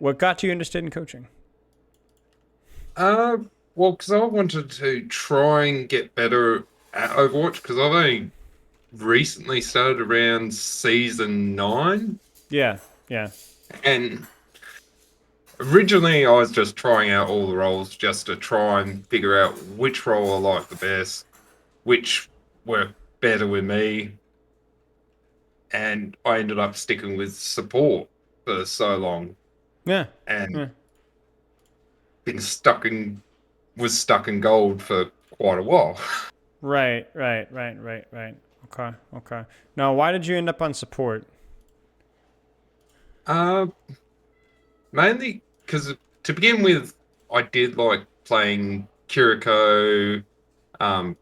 What got you interested in coaching? Well, because I wanted to try and get better at Overwatch because I've only recently started around season 9, Yeah, yeah. and originally I was just trying out all the roles just to try and figure out which role I like the best, which worked better with me, and I ended up sticking with support for so long Yeah. and Yeah. been stuck in was stuck in gold for quite a while. Right. Okay, okay. Now, why did you end up on support? Uh, Mainly because to begin with, I did like playing Kiriko. Um,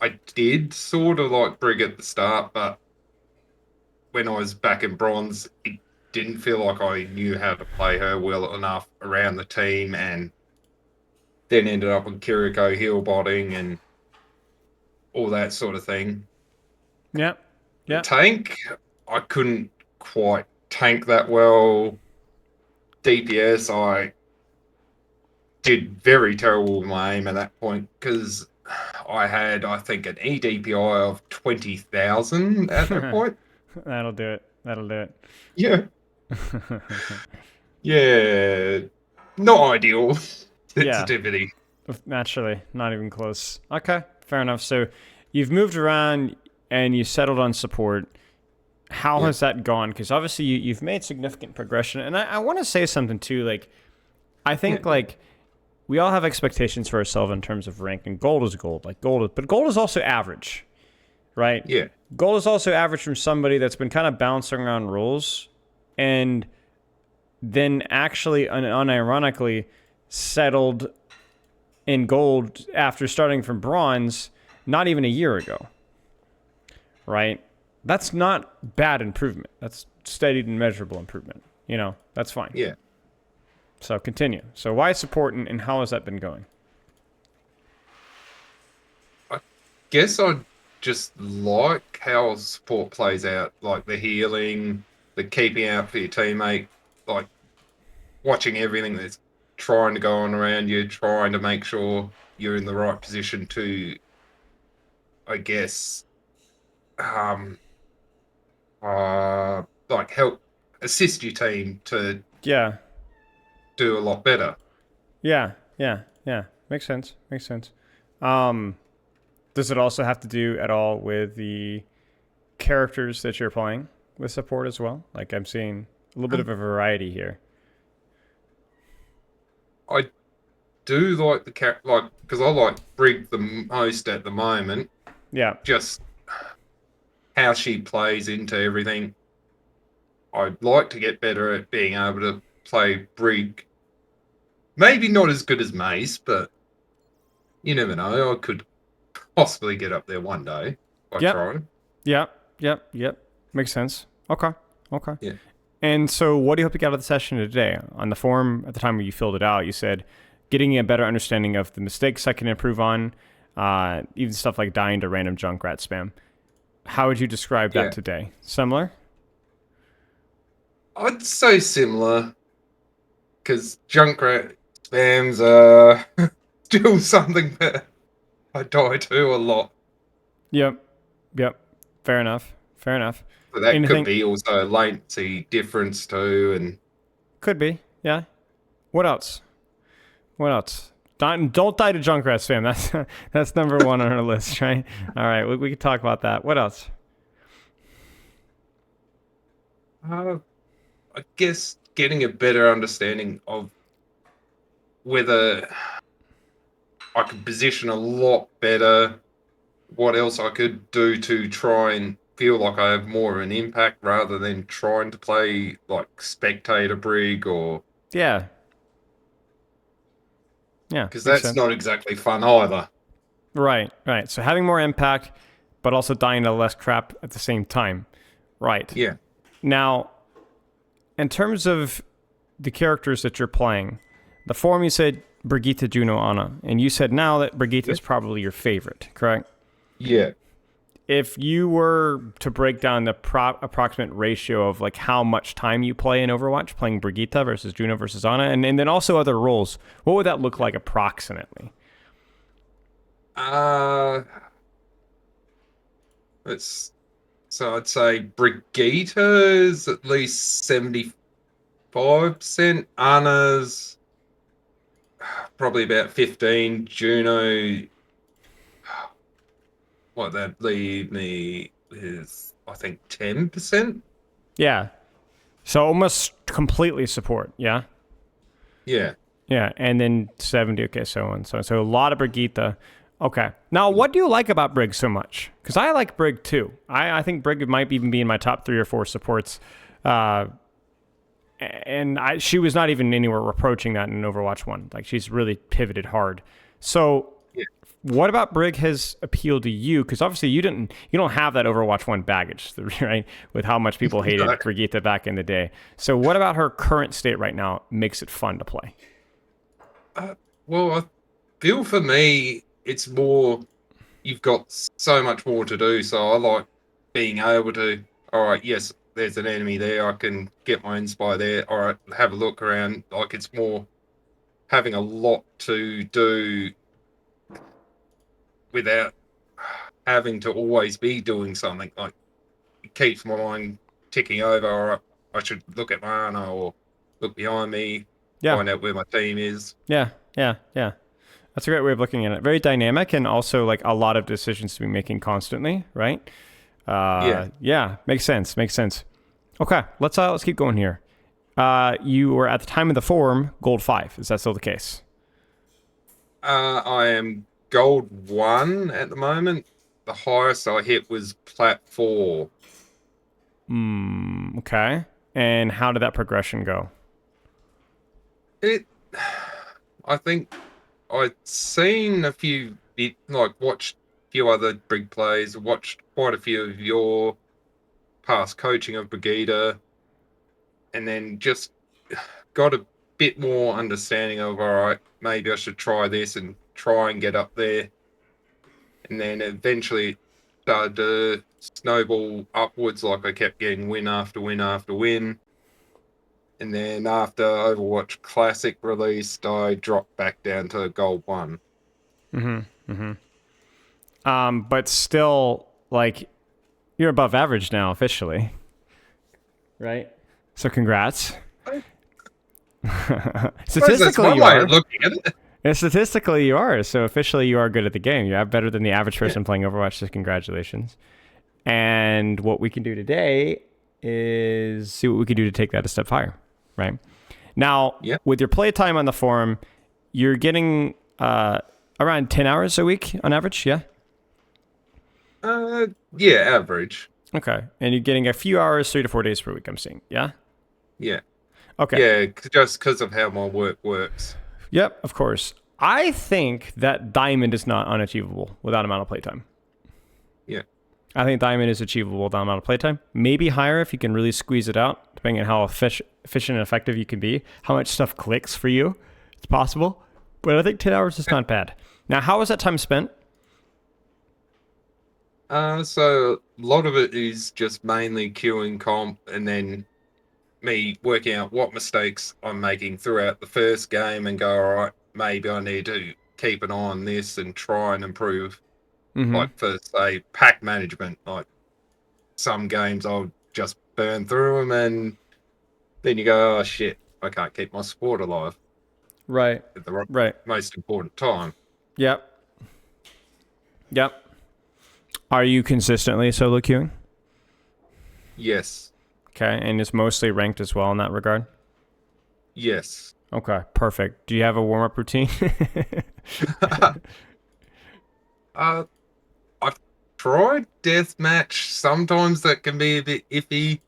I did sort of like Brig at the start, but when I was back in bronze, it didn't feel like I knew how to play her well enough around the team, and then ended up on Kiriko heel botting and all that sort of thing. Yeah, The yeah. tank, I couldn't quite tank that well. DPS, I did very terrible with my aim at that point because I had, I think, an EDPI of 20,000 at that point. That'll do it. That'll do Yeah, it. yeah, not ideal Yeah, sensitivity. naturally, not even close. Okay, fair enough. So, you've moved around and you settled on support. How Yeah, has that gone? Because obviously you've made significant progression, and I want to say something too. Like, I yeah, think like we all have expectations for ourselves in terms of rank, and gold is gold. Like gold is, but gold is also average, right? yeah. Gold is also average from somebody that's been kind of bouncing around roles, and then actually, unironically, settled in gold after starting from bronze, not even a year ago, right? That's not bad improvement. That's steadied and measurable improvement. That's fine. Yeah. So continue. So why support and how has that been going? I guess I just like how support plays out, like the healing, the keeping out for your teammate, like watching everything that's trying to go on around you, trying to make sure you're in the right position to, I guess, um, like help assist your team to Yeah, do a lot better. yeah. Makes sense. Makes sense. Um, does it also have to do at all with the characters that you're playing with support as well? Like I'm seeing a little bit of Um, a variety here. I do like like because I like Brig the most at the moment. Yeah. Just how she plays into everything. I'd like to get better at being able to play Brig. Maybe not as good as Mace, but you never know. I could possibly get up there one day if I Yep. tried. Yep. Makes sense. Okay. Okay. Yeah. And so, what do you hope to get out of the session today? On the forum, at the time when you filled it out, you said getting a better understanding of the mistakes I can improve on, even stuff like dying to random Junkrat spam. How would you describe that Yeah. today? Similar? I'd say similar because Junkrat spams are still something that I die to a lot. Yep. Yep. Fair enough. Fair enough. But that could Anything? be also a latency difference too. And Could be. Yeah. What else? What else? Don't die to Junkrat spam. That's number one on our list, right? All right. We can talk about that. What else? uh, I guess getting a better understanding of whether I could position a lot better, what else I could do to try and feel like I have more of an impact rather than trying to play like spectator brig or Yeah. Yeah. because Makes that's sense. not exactly fun either. Right. So having more impact, but also dying to less crap at the same time. Right. Yeah, Now, in terms of the characters that you're playing, the forum you said Brigitte, Juno, Anna, and you said now that Brigitte yeah, is probably your favorite, correct? yeah. if you were to break down the approximate ratio of like how much time you play in Overwatch, playing Brigitte versus Juno versus Ana, and then also other roles, what would that look like approximately? Uh, it's so I'd say Brigitte is at least 75%. Anna's probably about 15. Juno, what that leave me is, I think, 10%. Yeah. So almost completely support. Yeah. Yeah. Yeah. And then 70. Okay. So on. So a lot of Brigitte. Okay. Now, what do you like about Brig so much? Because I like Brig too. I think Brig might even be in my top 3 or 4 supports. And she was not even anywhere approaching that in Overwatch 1. Like, she's really pivoted hard. So Yeah. what about Brig has appealed to you? Because obviously you don't have that Overwatch 1 baggage, right? With how much people hated No. Brigitte back in the day. So what about her current state right now makes it fun to play? Well, I feel for me, it's more you've got so much more to do. So I like being able to, all right, yes, there's an enemy there. I can get my inspire there. All right, have a look around. Like it's more having a lot to do without having to always be doing something. Like it keeps my mind ticking over. All right, I should look at my Ana or look behind me, Yeah, find out where my team is. yeah, yeah, yeah. That's a great way of looking at it. Very dynamic and also like a lot of decisions to be making constantly, right? Yeah. Yeah, makes sense. Makes sense. Okay, let's keep going here. You were at the time of the forum gold 5. Is that still the case? I am gold 1 at the moment. The highest I hit was plat 4. Okay. And how did that progression go? It, I think I'd seen a few like watched a few other Brig plays, watched quite a few of your past coaching of Brigitte, and then just got a bit more understanding of, all right, maybe I should try this and try and get up there. And then eventually it started to snowball upwards, like I kept getting win after win after win. And then after Overwatch Classic released, I dropped back down to gold 1. But still, like, you're above average now officially, right? So congrats. I suppose that's Statistically, one you way of are. looking at it. And statistically, you are. So officially, you are good at the game. You have better than the average person playing Overwatch. So congratulations. And what we can do today is see what we can do to take that a step higher, right? Now, Yeah. with your playtime on the forum, you're getting around 10 hours a week on average, yeah? Yeah, average. Okay. And you're getting a few hours, 3 to 4 days per week, I'm seeing, yeah? Yeah. Okay. Yeah, just because of how my work works. Yep, of course. I think that Diamond is not unachievable without amount of playtime. Yeah. I think Diamond is achievable with that amount of playtime. Maybe higher if you can really squeeze it out, depending on how efficient and effective you can be, how much stuff clicks for you. It's possible. But I think 10 hours is not bad. Now, how was that time spent? So a lot of it is just mainly queuing comp and then me working out what mistakes I'm making throughout the first game and go, all right, maybe I need to keep an eye on this and try and improve. Mm-hmm. Like for say pack management, like some games I'll just burn through them and then you go, oh shit, I can't keep my sport alive Right. at the Right. most important time. Yep. Yep. Are you consistently solo queuing? Yes. Okay. And it's mostly ranked as well in that regard? Yes. Okay. Perfect. Do you have a warm up routine? uh, I've tried deathmatch. Sometimes that can be a bit iffy.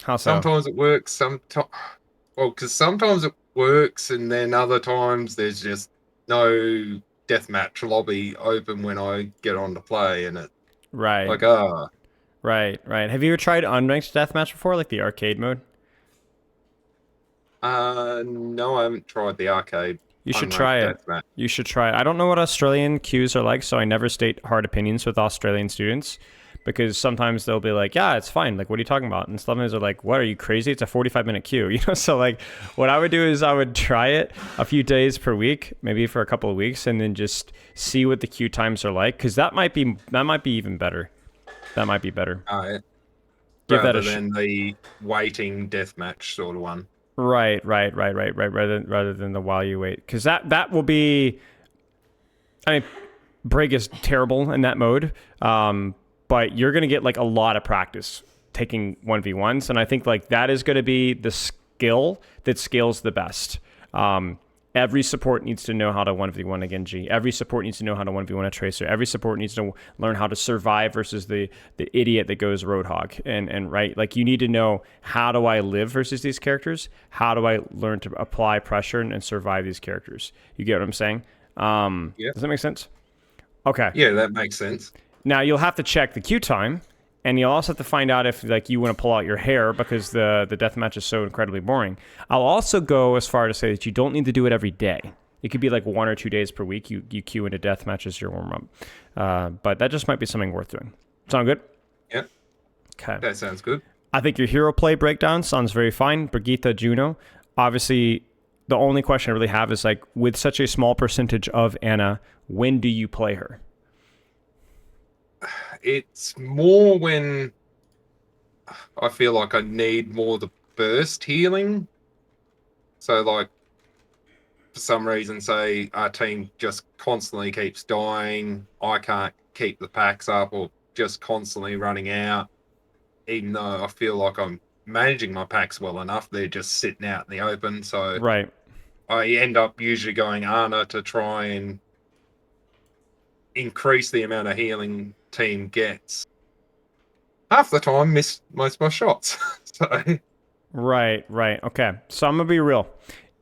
How so? Sometimes it works. Well, because sometimes it works, and then other times there's just no deathmatch lobby open when I get on to play, and it Right. like ah, Right. Right. Have you ever tried unranked deathmatch before, like the arcade mode? no, I haven't tried the arcade You should unranked try it. deathmatch. You should try it. I don't know what Australian queues are like, so I never state hard opinions with Australian students. because sometimes they'll be like, yeah, it's fine. Like, what are you talking about? And sometimes they're like, what, are you crazy? It's a 45-minute queue, So like, what I would do is I would try it a few days per week, maybe for a couple of weeks, and then just see what the queue times are like, because that might be even better. That might be better. Give that a Rather than the waiting deathmatch sort of one. right. Rather than the while you wait, because that will be. I mean, Brig is terrible in that mode, but you're going to get like a lot of practice taking 1v1s, and I think like that is going to be the skill that scales the best. Every support needs to know how to 1v1 a Genji. Every support needs to know how to 1v1 a Tracer. Every support needs to learn how to survive versus the idiot that goes Roadhog. And right, like you need to know, how do I live versus these characters? How do I learn to apply pressure and survive these characters? You get what I'm saying? Yeah. Does that make sense? Okay. Yeah, that makes sense. Now you'll have to check the queue time, and you'll also have to find out if like you want to pull out your hair because the deathmatch is so incredibly boring. I'll also go as far to say that you don't need to do it every day. It could be like 1 or 2 days per week. You queue into deathmatch as your warm up, but that just might be something worth doing. Sound good? Yeah. Okay. That sounds good. I think your hero play breakdown sounds very fine. Brigitte, Juno. Obviously, the only question I really have is like, with such a small percentage of Anna, when do you play her? It's more when I feel like I need more the burst healing. So, like, for some reason, say our team just constantly keeps dying, I can't keep the packs up, or just constantly running out, even though I feel like I'm managing my packs well enough, they're just sitting out in the open. So Right. I end up usually going Ana to try and increase the amount of healing team gets. Half the time, miss most of my shots. So Right. Okay. So I'm going to be real.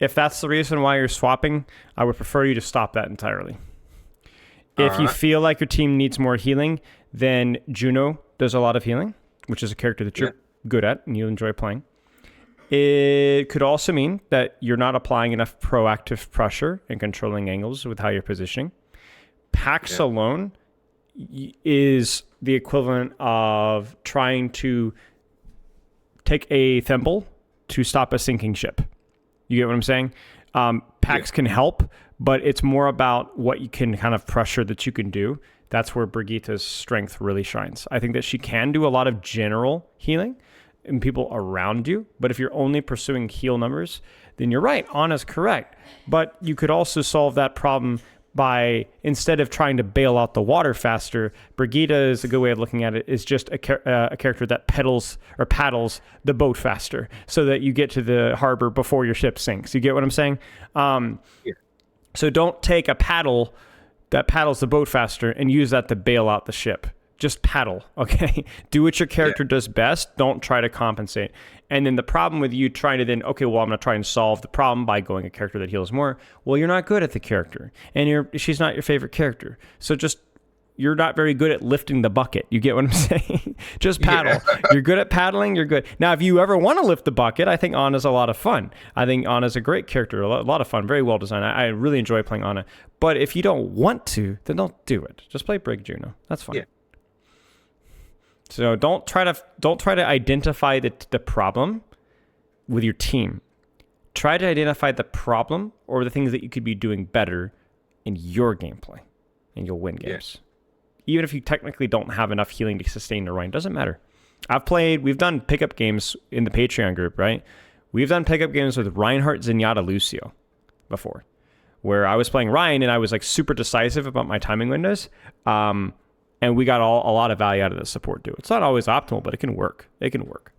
If that's the reason why you're swapping, I would prefer you to stop that entirely. If you alright. feel like your team needs more healing, then Juno does a lot of healing, which is a character that you're good at and you enjoy playing. It could also mean that you're not applying enough proactive pressure and controlling angles with how you're positioning. Pax alone is the equivalent of trying to take a thimble to stop a sinking ship. You get what I'm saying? Pax can help, but it's more about what you can kind of pressure that you can do. That's where Brigitte's strength really shines. I think that she can do a lot of general healing and people around you, but if you're only pursuing heal numbers, then you're right. Anna's correct. But you could also solve that problem by, instead of trying to bail out the water faster, Brigitte is a good way of looking at it, is just a character that paddles the boat faster so that you get to the harbor before your ship sinks. You get what I'm saying? So don't take a paddle that paddles the boat faster and use that to bail out the ship. Just paddle, okay? Do what your character does best. Don't try to compensate. And then the problem with you trying to then, okay, well, I'm going to try and solve the problem by going a character that heals more. Well, you're not good at the character, and she's not your favorite character. So you're not very good at lifting the bucket. You get what I'm saying? Just paddle. Yeah. You're good at paddling. You're good. Now, if you ever want to lift the bucket, I think Anna's a lot of fun. I think Anna's a great character, a lot of fun, very well designed. I really enjoy playing Anna. But if you don't want to, then don't do it. Just play Brig Juno. That's fine. Yeah. So don't try to identify the problem with your team. Try to identify the problem or the things that you could be doing better in your gameplay, and you'll win games. Yeah. Even if you technically don't have enough healing to sustain the run, doesn't matter. We've done pickup games in the Patreon group, right? We've done pickup games with Reinhardt, Zenyatta, Lucio before, where I was playing Ryan and I was like super decisive about my timing windows. And we got a lot of value out of the support too. It's not always optimal, but it can work. It can work.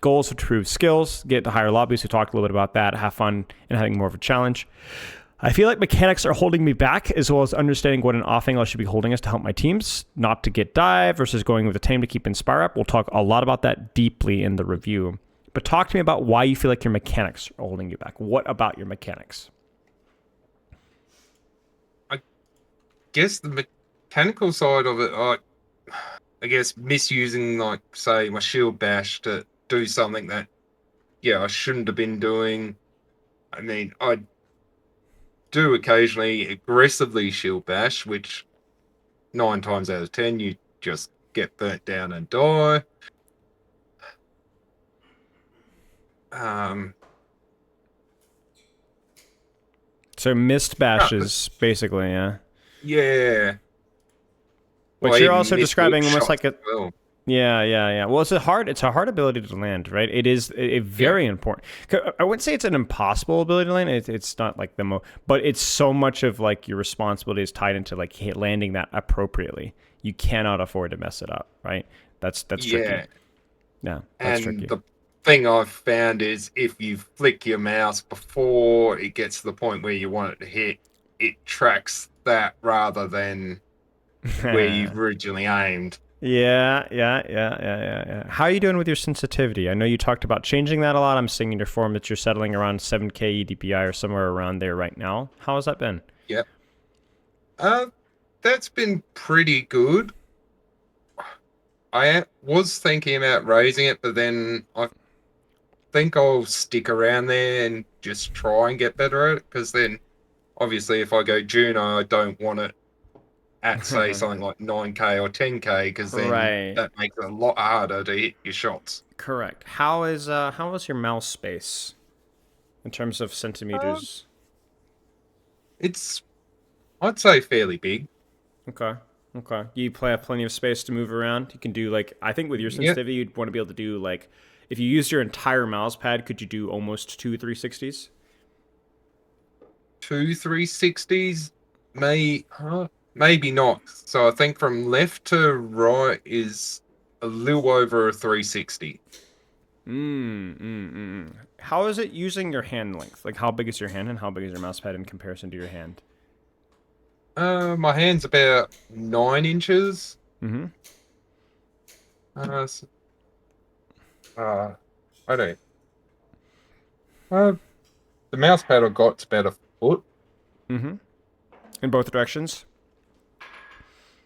Goals to improve skills, get to higher lobbies. We talked a little bit about that. Have fun and having more of a challenge. I feel like mechanics are holding me back, as well as understanding what an off angle I should be holding us to help my teams, not to get dive versus going with a team to keep inspire up. We'll talk a lot about that deeply in the review. But talk to me about why you feel like your mechanics are holding you back. What about your mechanics? I guess the mechanical side of it, I guess misusing, like, say, my shield bash to do something that, I shouldn't have been doing. I mean, I do occasionally aggressively shield bash, which nine times out of 10, you just get burnt down and die. Um, So missed bashes, basically, yeah. yeah. But Well, you're even also missed hook describing almost shots like as a well. yeah, yeah, yeah. Well, it's a hard ability to land, right? It is a Yeah. very important. I wouldn't say it's an impossible ability to land. It's not like but it's so much of like your responsibility is tied into like landing that appropriately. You cannot afford to mess it up, right? That's tricky. Yeah. Yeah, that's And tricky. the thing I've found is if you flick your mouse before it gets to the point where you want it to hit, it tracks that rather than where you've originally aimed. Yeah, yeah, yeah, yeah, yeah, yeah. How are you doing with your sensitivity? I know you talked about changing that a lot. I'm seeing in your form that you're settling around 7K EDPI or somewhere around there right now. How has that been? Yep. Uh, that's been pretty good. I was thinking about raising it, but then I think I'll stick around there and just try and get better at it. Because then, obviously, if I go Juno, I don't want it at, say, something like 9K or 10K, because then Right. that makes it a lot harder to hit your shots. Correct. How is your mouse space in terms of Uh, centimeters? it's, I'd say, fairly big. Okay. Okay. You play have plenty of space to move around. You can do like I think with your Yeah, sensitivity you'd want to be able to do like if you used your entire mouse pad, could you do almost two 360s? two 360s, maybe not. So I think from left to right is a little over a 360. How is it using your hand length? Like how big is your hand and how big is your mouse pad in comparison to your hand? My hand's about 9 inches. Mm-hmm. Uh, s- I don't. Uh, the mouse pad I got's about a foot. Mm-hmm. In both directions?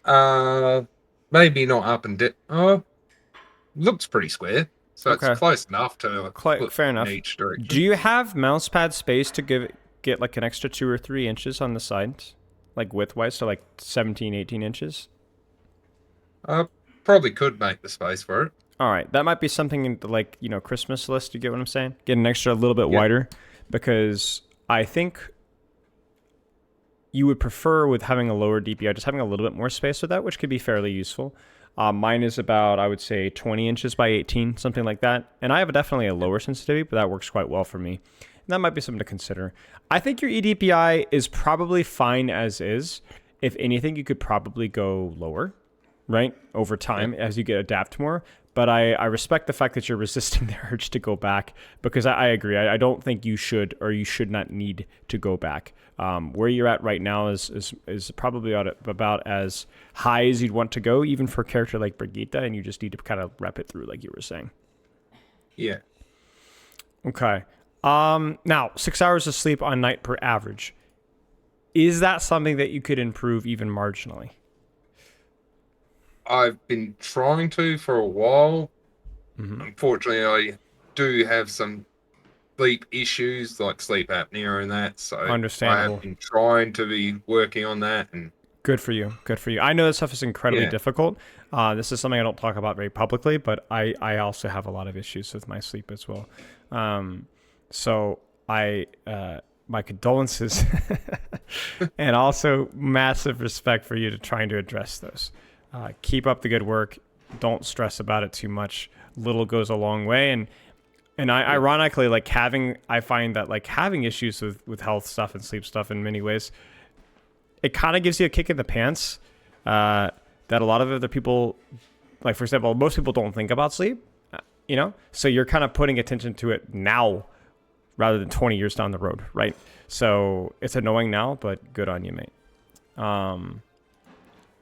Uh, Maybe not up and down. Looks pretty square, so it's Okay. close enough to a Quite foot fair in enough. each Do direction. you have mouse pad space to get like an extra 2 or 3 inches on the sides? Like width wise, so like 17, 18 inches? Uh, Probably could make the space for it. All right, that might be something in the, like Christmas list. You get what I'm saying? Get an extra a little bit Yeah, wider, because I think you would prefer with having a lower DPI, just having a little bit more space with that, which could be fairly useful. Mine is about I would say 20 inches by 18, something like that, and I have definitely a yeah, lower sensitivity, but that works quite well for me. And that might be something to consider. I think your EDPI is probably fine as is. If anything, you could probably go lower, right, over yeah, time as you get adapt more. But I respect the fact that you're resisting the urge to go back, because I agree. I don't think you should or you should not need to go back. Where you're at right now is probably about as high as you'd want to go, even for a character like Brigitte, and you just need to kind of rep it through, like you were saying. yeah. Okay. Now, 6 hours of sleep on night per average. Is that something that you could improve even marginally? I've been trying to for a while. Mm-hmm. Unfortunately, I do have some sleep issues like sleep apnea and that, so I have Understandable. been trying to be working on that. And Good for you. Good for you. I know this stuff is incredibly yeah, difficult. This is something I don't talk about very publicly, but I also have a lot of issues with my sleep as well. Um, so my condolences and also massive respect for you to trying to address those. Keep up the good work. Don't stress about it too much. Little goes a long way. And I yeah, ironically I find that like having issues with health stuff and sleep stuff in many ways, it kind of gives you a kick in the pants that a lot of other people, like for example, most people don't think about sleep, so you're kind of putting attention to it now rather than 20 years down the road, right? So it's annoying now, but good on you, mate.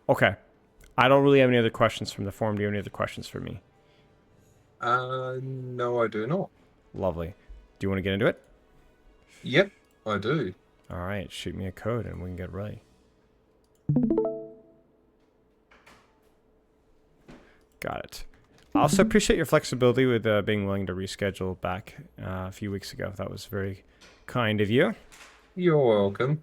Okay. I don't really have any other questions from the forum. Do you have any other questions for me? no, I do not. Lovely. Do you want to get into it? Yep, I do. All right, shoot me a code and we can get ready. Got it. I also appreciate your flexibility with being willing to reschedule back a few weeks ago. That was very kind of you. You're welcome.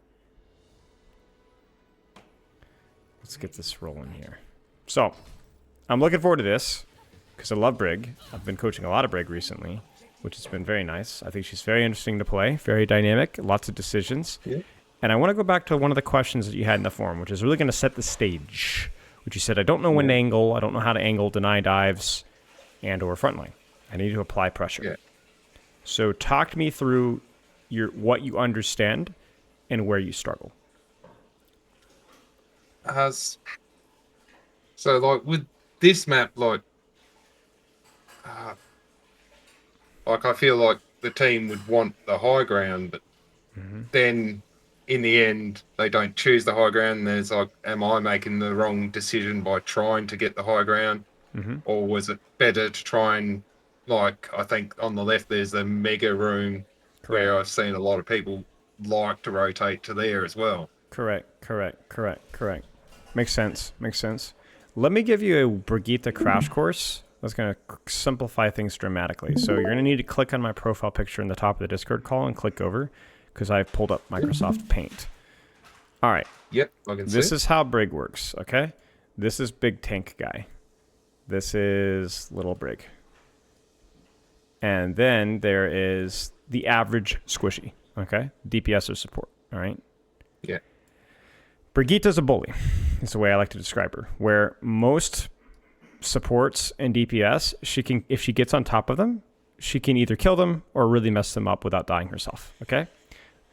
let's get this rolling here. So, I'm looking forward to this because I love Brig. I've been coaching a lot of Brig recently, which has been very nice. I think she's very interesting to play, very dynamic, lots of decisions. Yeah. And I want to go back to one of the questions that you had in the forum, which is really going to set the stage. Which you said, I don't know when to angle. I don't know how to angle deny dives and or frontline. I need to apply pressure. Yeah. So talk me through what you understand and where you struggle. So like with this map, like I feel like the team would want the high ground, but then in the end they don't choose the high ground. There's like, am I making the wrong decision by trying to get the high ground, or was it better to try and, like, I think on the left there's the mega room where I've seen a lot of people like to rotate to there as well. Correct. Makes sense. Let me give you a Brigitte crash course. That's going to simplify things dramatically. So you're going to need to click on my profile picture in the top of the Discord call and click over because I've pulled up Microsoft Paint. All right. Yep, I can see. This is how Brig works, okay? This is big tank guy. This is little Brig. And then there is the average squishy, okay? DPS or support, all right? Yeah. Brigitte's a bully. That's the way I like to describe her. Where most supports and DPS, if she gets on top of them, she can either kill them or really mess them up without dying herself, okay?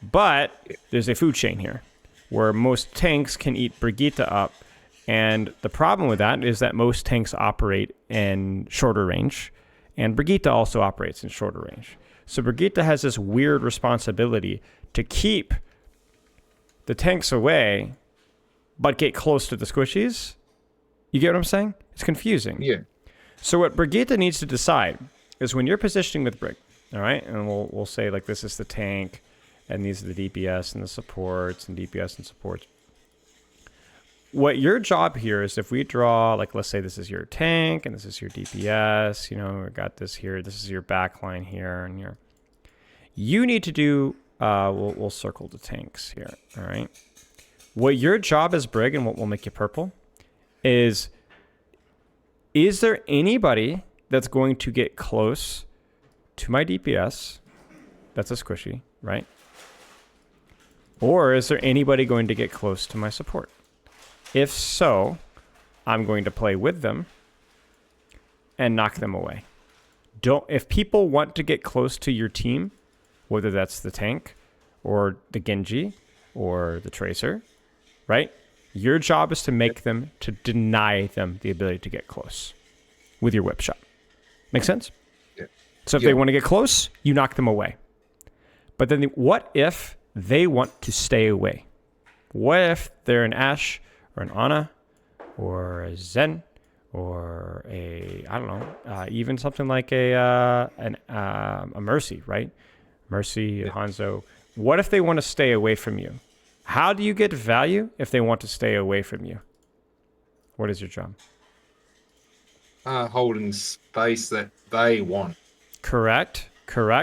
But there's a food chain here where most tanks can eat Brigitte up, and the problem with that is that most tanks operate in shorter range, and Brigitte also operates in shorter range. So Brigitte has this weird responsibility to keep the tanks away but get close to the squishies. You get what I'm saying? It's confusing. Yeah. So what Brigitte needs to decide is when you're positioning with Brig, all right? And we'll say, like, this is the tank, and these are the DPS and the supports, and DPS and supports. What your job here is, if we draw, like, let's say this is your tank, and this is your DPS, you know, we got this here, this is your backline here, and you need to do, we'll circle the tanks here, all right? What your job as Brig, and what will make you purple, is there anybody that's going to get close to my DPS? That's a squishy, right? Or is there anybody going to get close to my support? If so, I'm going to play with them and knock them away. If people want to get close to your team, whether that's the tank or the Genji or the Tracer, right? Your job is to make them, to deny them the ability to get close with your whip shot. Make sense? Yeah. So if they want to get close, you knock them away. But then what if they want to stay away? What if they're an Ashe or an Ana or a Zen or a, I don't know, even something like a Mercy, right? Mercy, Hanzo. What if they want to stay away from you? How do you get value if they want to stay away from you? What is your job? Holding space that they want. Correct.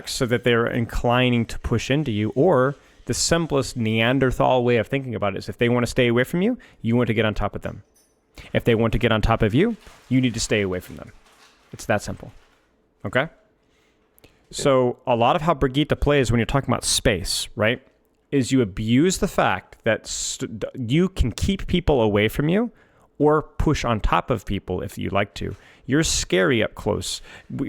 So that they're inclining to push into you. Or the simplest Neanderthal way of thinking about it is, if they want to stay away from you, you want to get on top of them. If they want to get on top of you, you need to stay away from them. It's that simple. Okay? Yeah. So a lot of how Brigitte plays when you're talking about space, right, is you abuse the fact that you can keep people away from you or push on top of people if you like to. You're scary up close.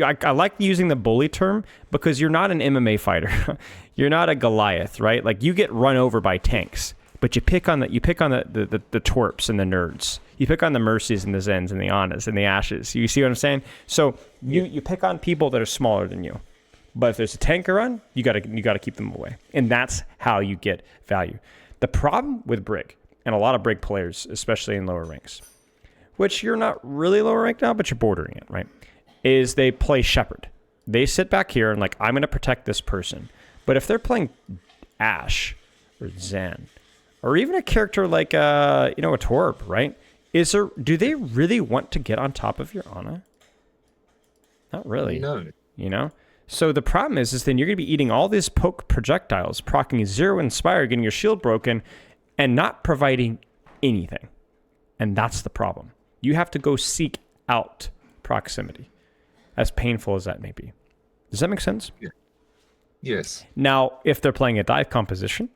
I like using the bully term because you're not an MMA fighter. You're not a Goliath, right? Like, you get run over by tanks, but you pick on the twerps and the nerds. You pick on the Mercies and the Zens and the Anas and the Ashes. You see what I'm saying? So you pick on people that are smaller than you. But if there's a tank around, you gotta keep them away. And that's how you get value. The problem with Brig, and a lot of Brig players, especially in lower ranks, which you're not really lower ranked now, but you're bordering it, right, is they play Shepherd. They sit back here and, like, I'm going to protect this person. But if they're playing Ashe or Zen, or even a character like, a Torb, right, do they really want to get on top of your Ana? Not really. No. You know? So the problem is then you're going to be eating all these poke projectiles, proccing 0 Inspire, getting your shield broken, and not providing anything. And that's the problem. You have to go seek out proximity, as painful as that may be. Does that make sense? Yeah. Yes. Now, if they're playing a dive composition,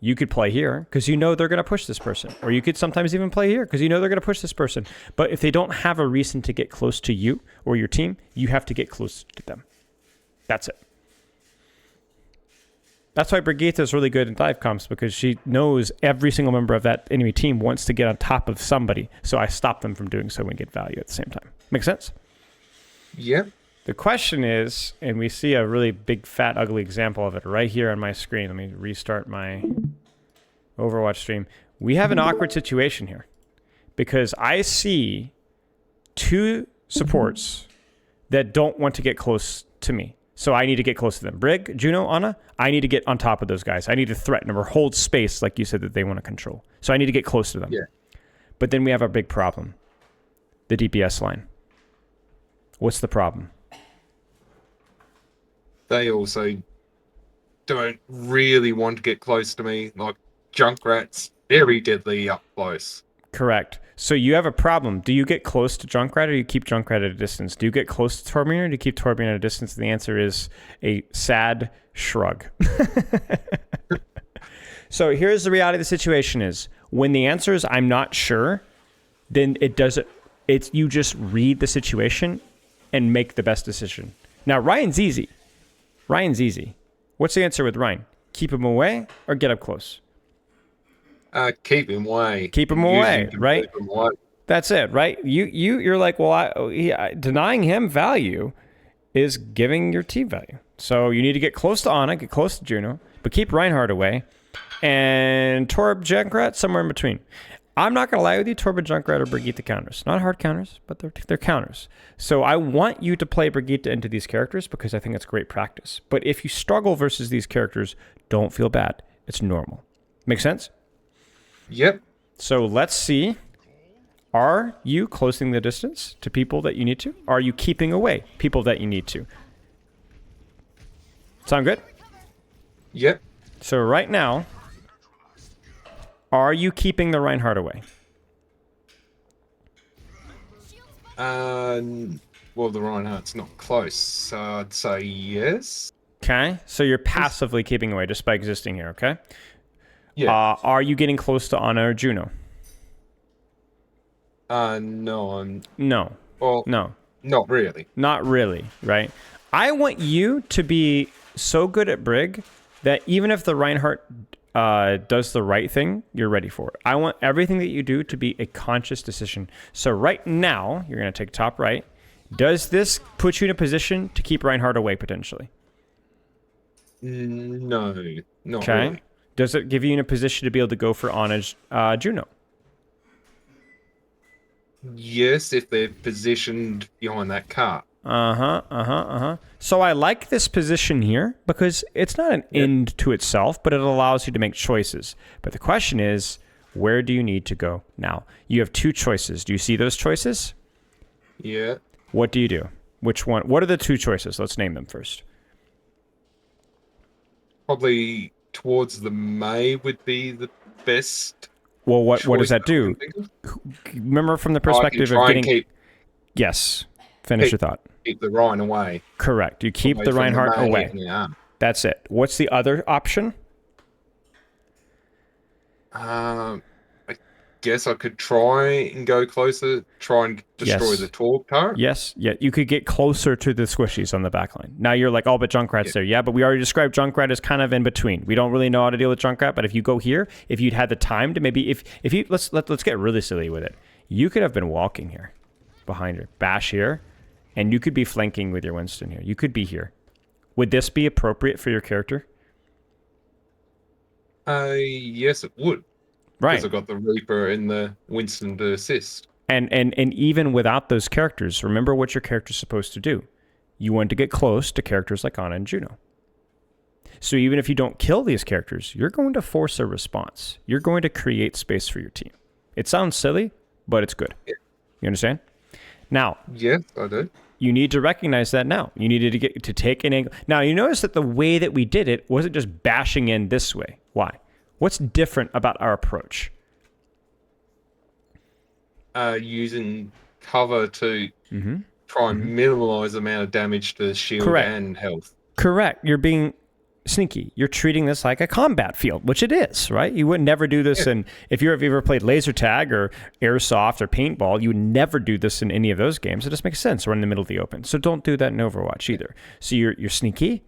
you could play here because you know they're going to push this person. Or you could sometimes even play here because you know they're going to push this person. But if they don't have a reason to get close to you or your team, you have to get close to them. That's it. That's why Brigitte is really good in dive comps, because she knows every single member of that enemy team wants to get on top of somebody. So I stop them from doing so and get value at the same time. Make sense? Yeah. The question is, and we see a really big, fat, ugly example of it right here on my screen. Let me restart my Overwatch stream. We have an awkward situation here because I see two supports that don't want to get close to me. So I need to get close to them. Brig, Juno, Ana, I need to get on top of those guys. I need to threaten them or hold space like you said that they want to control. So I need to get close to them. Yeah. But then we have our big problem. The DPS line. What's the problem? They also don't really want to get close to me. Like Junkrat's very deadly up close. Correct. So you have a problem. Do you get close to Junkrat or do you keep Junkrat at a distance? Do you get close to Torbjorn or do you keep Torbjorn at a distance? And the answer is a sad shrug. So here's the reality of the situation is when the answer is I'm not sure, then it's you just read the situation and make the best decision. Now Ryan's easy. What's the answer with Ryan? Keep him away or get up close? Keep him away. Keep him away, right? Keep him away. That's it, right? You're like, well, denying him value is giving your team value. So you need to get close to Ana, get close to Juno, but keep Reinhardt away, and Torb Junkrat somewhere in between. I'm not going to lie with you, Torb Junkrat or Brigitte counters. Not hard counters, but they're counters. So I want you to play Brigitte into these characters because I think it's great practice. But if you struggle versus these characters, don't feel bad. It's normal. Make sense? Yep. So let's see. Are you closing the distance to people that you need to? Are you keeping away people that you need to? Sound good? Yep. So right now, are you keeping the Reinhardt away? Well, the Reinhardt's not close, so I'd say yes. Okay. So you're passively keeping away just by existing here, okay? Yeah. Are you getting close to Ana or Juno? No. No. Well, No. not really. Not really, right? I want you to be so good at Brig that even if the Reinhardt does the right thing, you're ready for it. I want everything that you do to be a conscious decision. So right now, you're going to take top right. Does this put you in a position to keep Reinhardt away potentially? No, not Okay. really. Does it give you in a position to be able to go for Ana's Juno? Yes, if they're positioned behind that cart. So I like this position here because it's not an end to itself, but it allows you to make choices. But the question is, where do you need to go now? You have two choices. Do you see those choices? Yeah. What do you do? Which one? What are the two choices? Let's name them first. Probably towards the May would be the best. Well, what does that choice I do? can think of. Remember from the I can perspective try of and getting... Yes. Finish your thought. keep the Rhine away. Correct. You keep Away the from Reinhardt May away. and the arm. That's it. What's the other option? I guess I could try and go closer, try and destroy Yes. the Torb turret. Yes. Yeah. You could get closer to the squishies on the backline. Now you're like, oh, but Junkrat's there. Yeah, but we already described Junkrat as kind of in between. We don't really know how to deal with Junkrat, but if you go here, if you'd had the time to maybe, if you let's get really silly with it. You could have been walking here, behind her, bash here, and you could be flanking with your Winston here. You could be here. Would this be appropriate for your character? Yes, it would. Right. Because I've got the Reaper and the Winston to assist. And even without those characters, remember what your character's supposed to do. You want to get close to characters like Ana and Juno. So even if you don't kill these characters, you're going to force a response. You're going to create space for your team. It sounds silly, but it's good. Yeah. You understand? Now, Yes, I do. you need to recognize that now. You needed to take an angle. Now, you notice that the way that we did it wasn't just bashing in this way. Why? What's different about our approach? using cover to Mm-hmm. try and Mm-hmm. minimize the amount of damage to the shield Correct. and health. Correct. You're being sneaky. You're treating this like a combat field, which it is, right? You would never do this in, if you've ever played laser tag or airsoft or paintball, you would never do this in any of those games. It just makes sense. We're in the middle of the open. So don't do that in Overwatch either. So you're sneaky,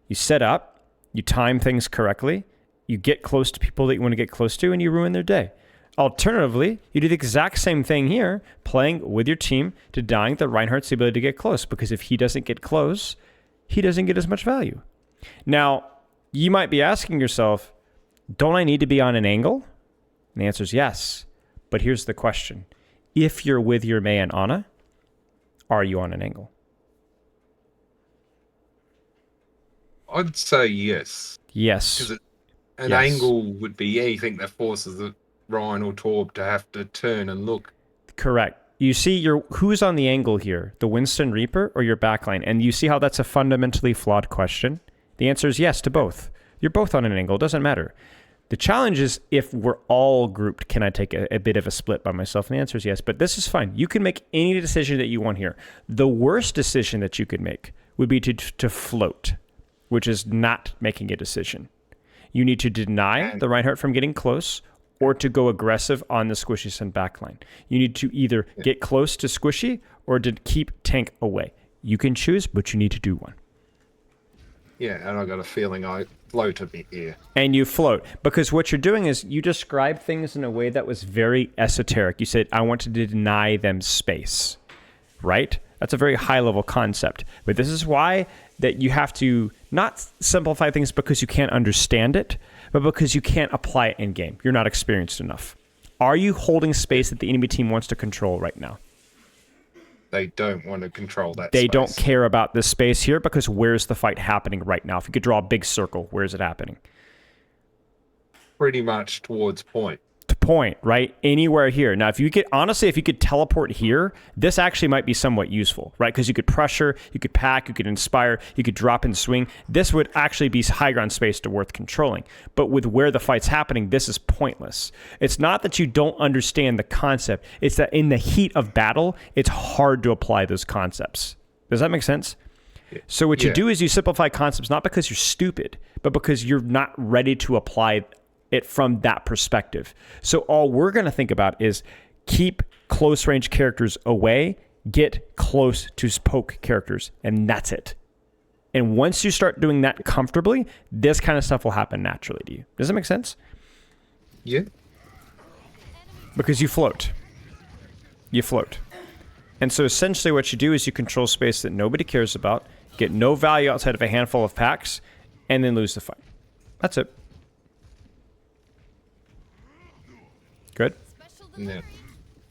you set up, you time things correctly, you get close to people that you want to get close to, and you ruin their day. Alternatively, you do the exact same thing here, playing with your team, denying the Reinhardt's the ability to get close, because if he doesn't get close, he doesn't get as much value. Now, you might be asking yourself, don't I need to be on an angle? And the answer is yes. But here's the question. If you're with your Mei and Ana, are you on an angle? I'd say yes. Yes. Because an angle would be anything that forces the Ryan or Torb to have to turn and look. Correct. You see who's on the angle here, the Winston Reaper or your backline? And you see how that's a fundamentally flawed question? The answer is yes to both. You're both on an angle. It doesn't matter. The challenge is if we're all grouped, can I take a bit of a split by myself? And the answer is yes, but this is fine. You can make any decision that you want here. The worst decision that you could make would be to float, which is not making a decision. You need to deny the Reinhardt from getting close or to go aggressive on the Squishy Sun backline. You need to either get close to Squishy or to keep tank away. You can choose, but you need to do one. Yeah, and I got a feeling I float a bit here. And you float, because what you're doing is you describe things in a way that was very esoteric. You said, I want to deny them space, right? That's a very high-level concept. But this is why that you have to not simplify things because you can't understand it, but because you can't apply it in-game. You're not experienced enough. Are you holding space that the enemy team wants to control right now? They don't want to control that They space. don't care about this space here because where's the fight happening right now? If you could draw a big circle, where's it happening? Pretty much towards point. To point, right? Anywhere here. Now, if you could teleport here, this actually might be somewhat useful, right? Because you could pressure, you could pack, you could inspire, you could drop and swing. This would actually be high ground space to worth controlling. But with where the fight's happening, this is pointless. It's not that you don't understand the concept. It's that in the heat of battle, it's hard to apply those concepts. Does that make sense? So what you do is you simplify concepts not because you're stupid, but because you're not ready to apply it from that perspective. So all we're going to think about is keep close range characters away, get close to poke characters, and that's it. And once you start doing that comfortably, this kind of stuff will happen naturally to you. Does that make sense? Yeah. Because you float. You float. And so essentially what you do is you control space that nobody cares about, get no value outside of a handful of packs, and then lose the fight. That's it. Good? Yeah.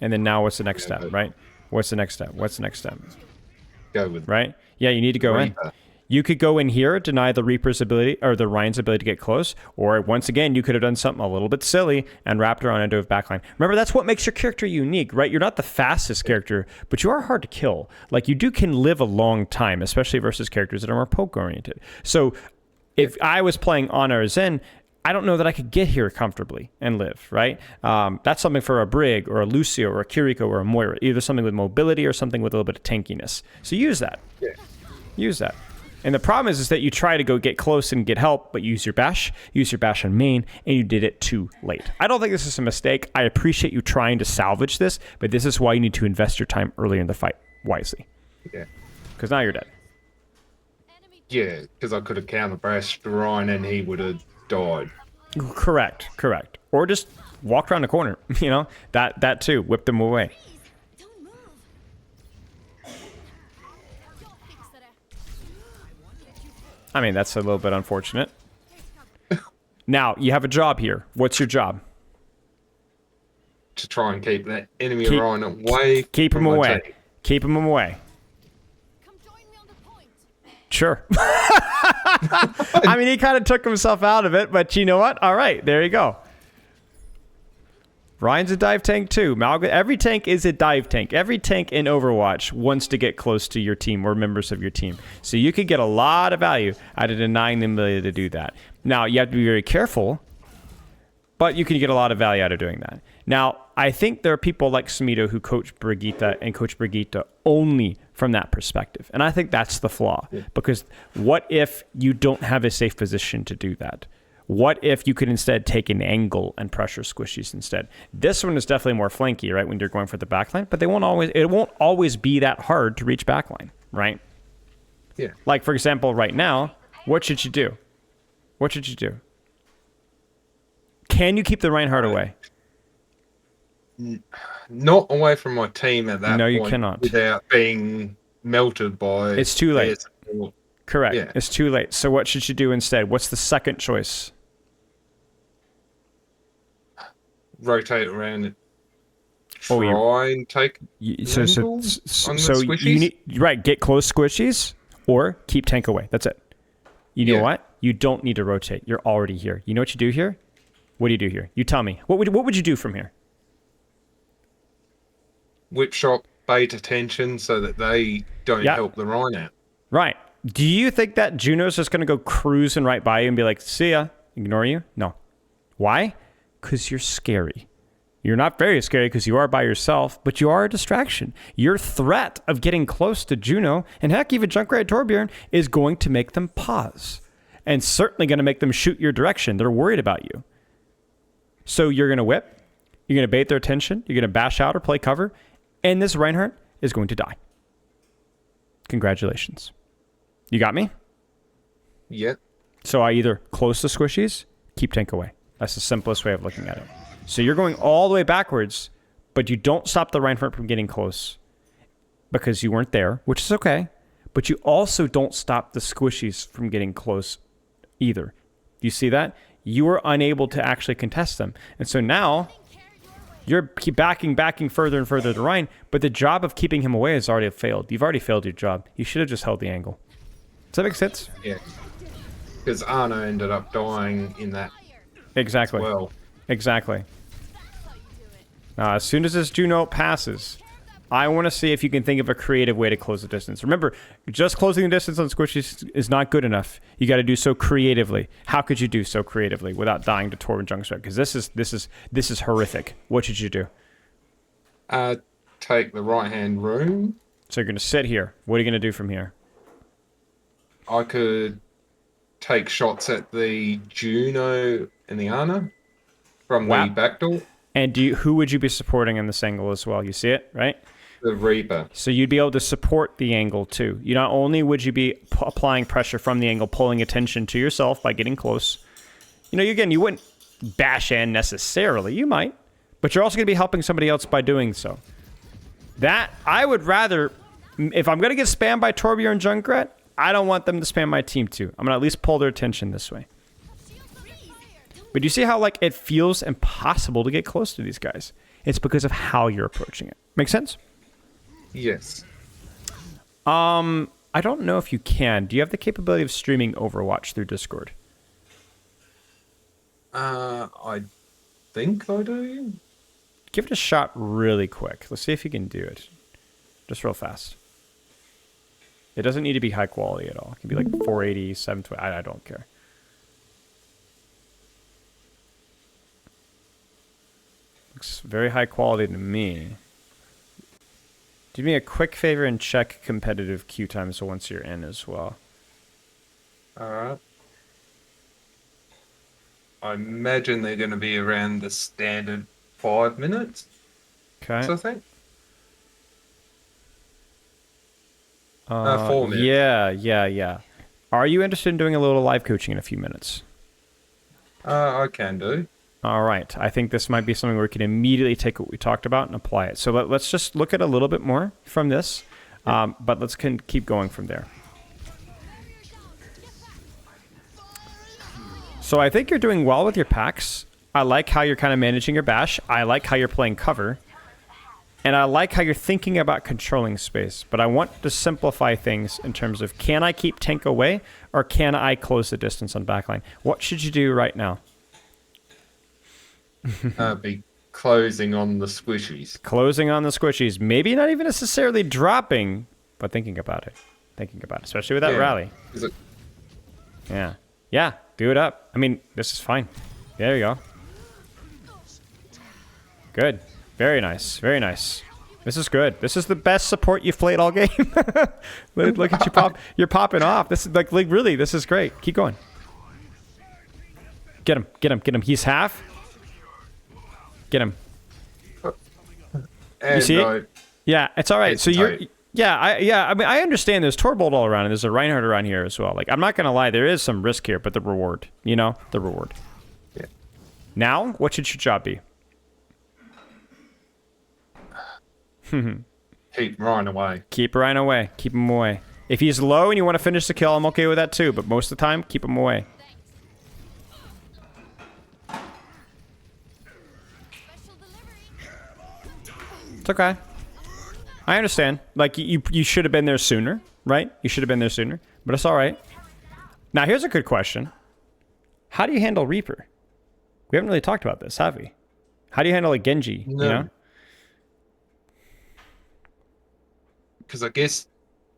And then now what's the next step, right? What's the next step? What's the next step? Go with right? Yeah, you need to go Reaper. in. You could go in here, deny the Reaper's ability, or the Ryan's ability to get close, or once again, you could have done something a little bit silly and wrapped around into a backline. Remember, that's what makes your character unique, right? You're not the fastest character, but you are hard to kill. Like, you can live a long time, especially versus characters that are more poke-oriented. So, if I was playing Ana or Zen, I don't know that I could get here comfortably and live, right? That's something for a Brig or a Lucio or a Kiriko or a Moira, either something with mobility or something with a little bit of tankiness. So use that. Yeah. Use that. And the problem is that you try to go get close and get help, but use your bash on main, and you did it too late. I don't think this is a mistake. I appreciate you trying to salvage this, but this is why you need to invest your time earlier in the fight wisely. Yeah. Because now you're dead. Yeah, because I could have counter-bashed Ryan and he would have died. Correct. Or just walked around the corner, that too, whipped them away. I mean, that's a little bit unfortunate. Now, you have a job here. What's your job? To try and keep that enemy Ryan away. Keep him from my away. team. Keep him away. Sure. I mean, he kind of took himself out of it, but you know what? All right, there you go. Ryan's a dive tank too. Every tank is a dive tank. Every tank in Overwatch wants to get close to your team or members of your team. So you could get a lot of value out of denying them the ability to do that. Now, you have to be very careful, but you can get a lot of value out of doing that. Now, I think there are people like Smito who coach Brigitte and coach Brigitte only from that perspective. And I think that's the flaw. Yeah. Because what if you don't have a safe position to do that? What if you could instead take an angle and pressure squishies instead? This one is definitely more flanky, right, when you're going for the backline, but it won't always be that hard to reach backline, right? Yeah. Like, for example, right now, what should you do? What should you do? Can you keep the Reinhardt away? Not away from my team at that No, point. you cannot. Without being melted by... It's too late. Correct. Yeah. It's too late. So what should you do instead? What's the second choice? Rotate around and Oh, try and take So angles on the you squishies? need, right, get close squishies or keep tank away. That's it. You know Yeah. what? You don't need to rotate. You're already here. You know what you do here? What do you do here? You tell me. What would you do from here? Whip shot, bait attention so that they don't Yeah. help the Rhine out. Right. Do you think that Juno's just going to go cruising right by you and be like, see ya, ignore you? No. Why? Because you're scary. You're not very scary because you are by yourself, but you are a distraction. Your threat of getting close to Juno, and heck, even Junkrat Torbjorn, is going to make them pause. And certainly going to make them shoot your direction. They're worried about you. So you're going to whip. You're going to bait their attention. You're going to bash out or play cover. And this Reinhardt is going to die. Congratulations. You got me? Yeah. So I either close the squishies, keep tank away. That's the simplest way of looking at it. So you're going all the way backwards, but you don't stop the Reinhardt from getting close because you weren't there, which is okay. But you also don't stop the squishies from getting close either. You see that? You were unable to actually contest them. And so now you're keep backing further and further to Ryan, but the job of keeping him away has already failed. You've already failed your job. You should have just held the angle. Does that make sense? Yeah. Because Arno ended up dying in that Exactly. as well. Exactly. Now, as soon as this Juno passes, I want to see if you can think of a creative way to close the distance. Remember, just closing the distance on squishies is not good enough. You got to do so creatively. How could you do so creatively without dying to Torb and Junkrat? Because this is horrific. What should you do? Take the right-hand room. So you're going to sit here. What are you going to do from here? I could take shots at the Juno and the Ana from Wow. the back door. And who would you be supporting in this angle as well? You see it, right? The Reaper. So you'd be able to support the angle too. You not only would you be applying pressure from the angle, pulling attention to yourself by getting close. You know, again, you wouldn't bash in necessarily. You might, but you're also going to be helping somebody else by doing so. That I would rather, if I'm going to get spammed by Torbjorn and Junkrat, I don't want them to spam my team too. I'm going to at least pull their attention this way. But you see how like it feels impossible to get close to these guys? It's because of how you're approaching it. Make sense? Yes. I don't know if you can. Do you have the capability of streaming Overwatch through Discord? I think I do. Give it a shot really quick. Let's see if you can do it. Just real fast. It doesn't need to be high quality at all. It can be like 480, 720. I don't care. Looks very high quality to me. Do me a quick favor and check competitive queue times once you're in as well. Alright. I imagine they're going to be around the standard 5 minutes. Okay. So I think. 4 minutes. Yeah. Are you interested in doing a little live coaching in a few minutes? I can do. All right. I think this might be something where we can immediately take what we talked about and apply it. So let's just look at a little bit more from this, but let's keep going from there. So I think you're doing well with your packs. I like how you're kind of managing your bash. I like how you're playing cover. And I like how you're thinking about controlling space. But I want to simplify things in terms of, can I keep tank away or can I close the distance on backline? What should you do right now? Be closing on the squishies. Closing on the squishies. Maybe not even necessarily dropping, but thinking about it. Thinking about it, especially with that rally. Is it? Yeah. Yeah, do it up. I mean, this is fine. There you go. Good. Very nice. Very nice. This is good. This is the best support you've played all game. Look at you pop. You're popping off. This is like really, this is great. Keep going. Get him. Get him. Get him. He's half. Get him. And you see it? Yeah, it's all right. So you're... I mean, I understand there's Torbold all around, and there's a Reinhardt around here as well. Like, I'm not going to lie, there is some risk here, but the reward, you know? The reward. Yeah. Now, what should your job be? Keep Ryan away. Keep Ryan away. Keep him away. If he's low and you want to finish the kill, I'm okay with that too, but most of the time, keep him away. It's okay. I understand. Like, you should have been there sooner, right? You should have been there sooner, but it's all right. Now, here's a good question. How do you handle Reaper? We haven't really talked about this, have we? How do you handle a Genji, No. you know? Because I guess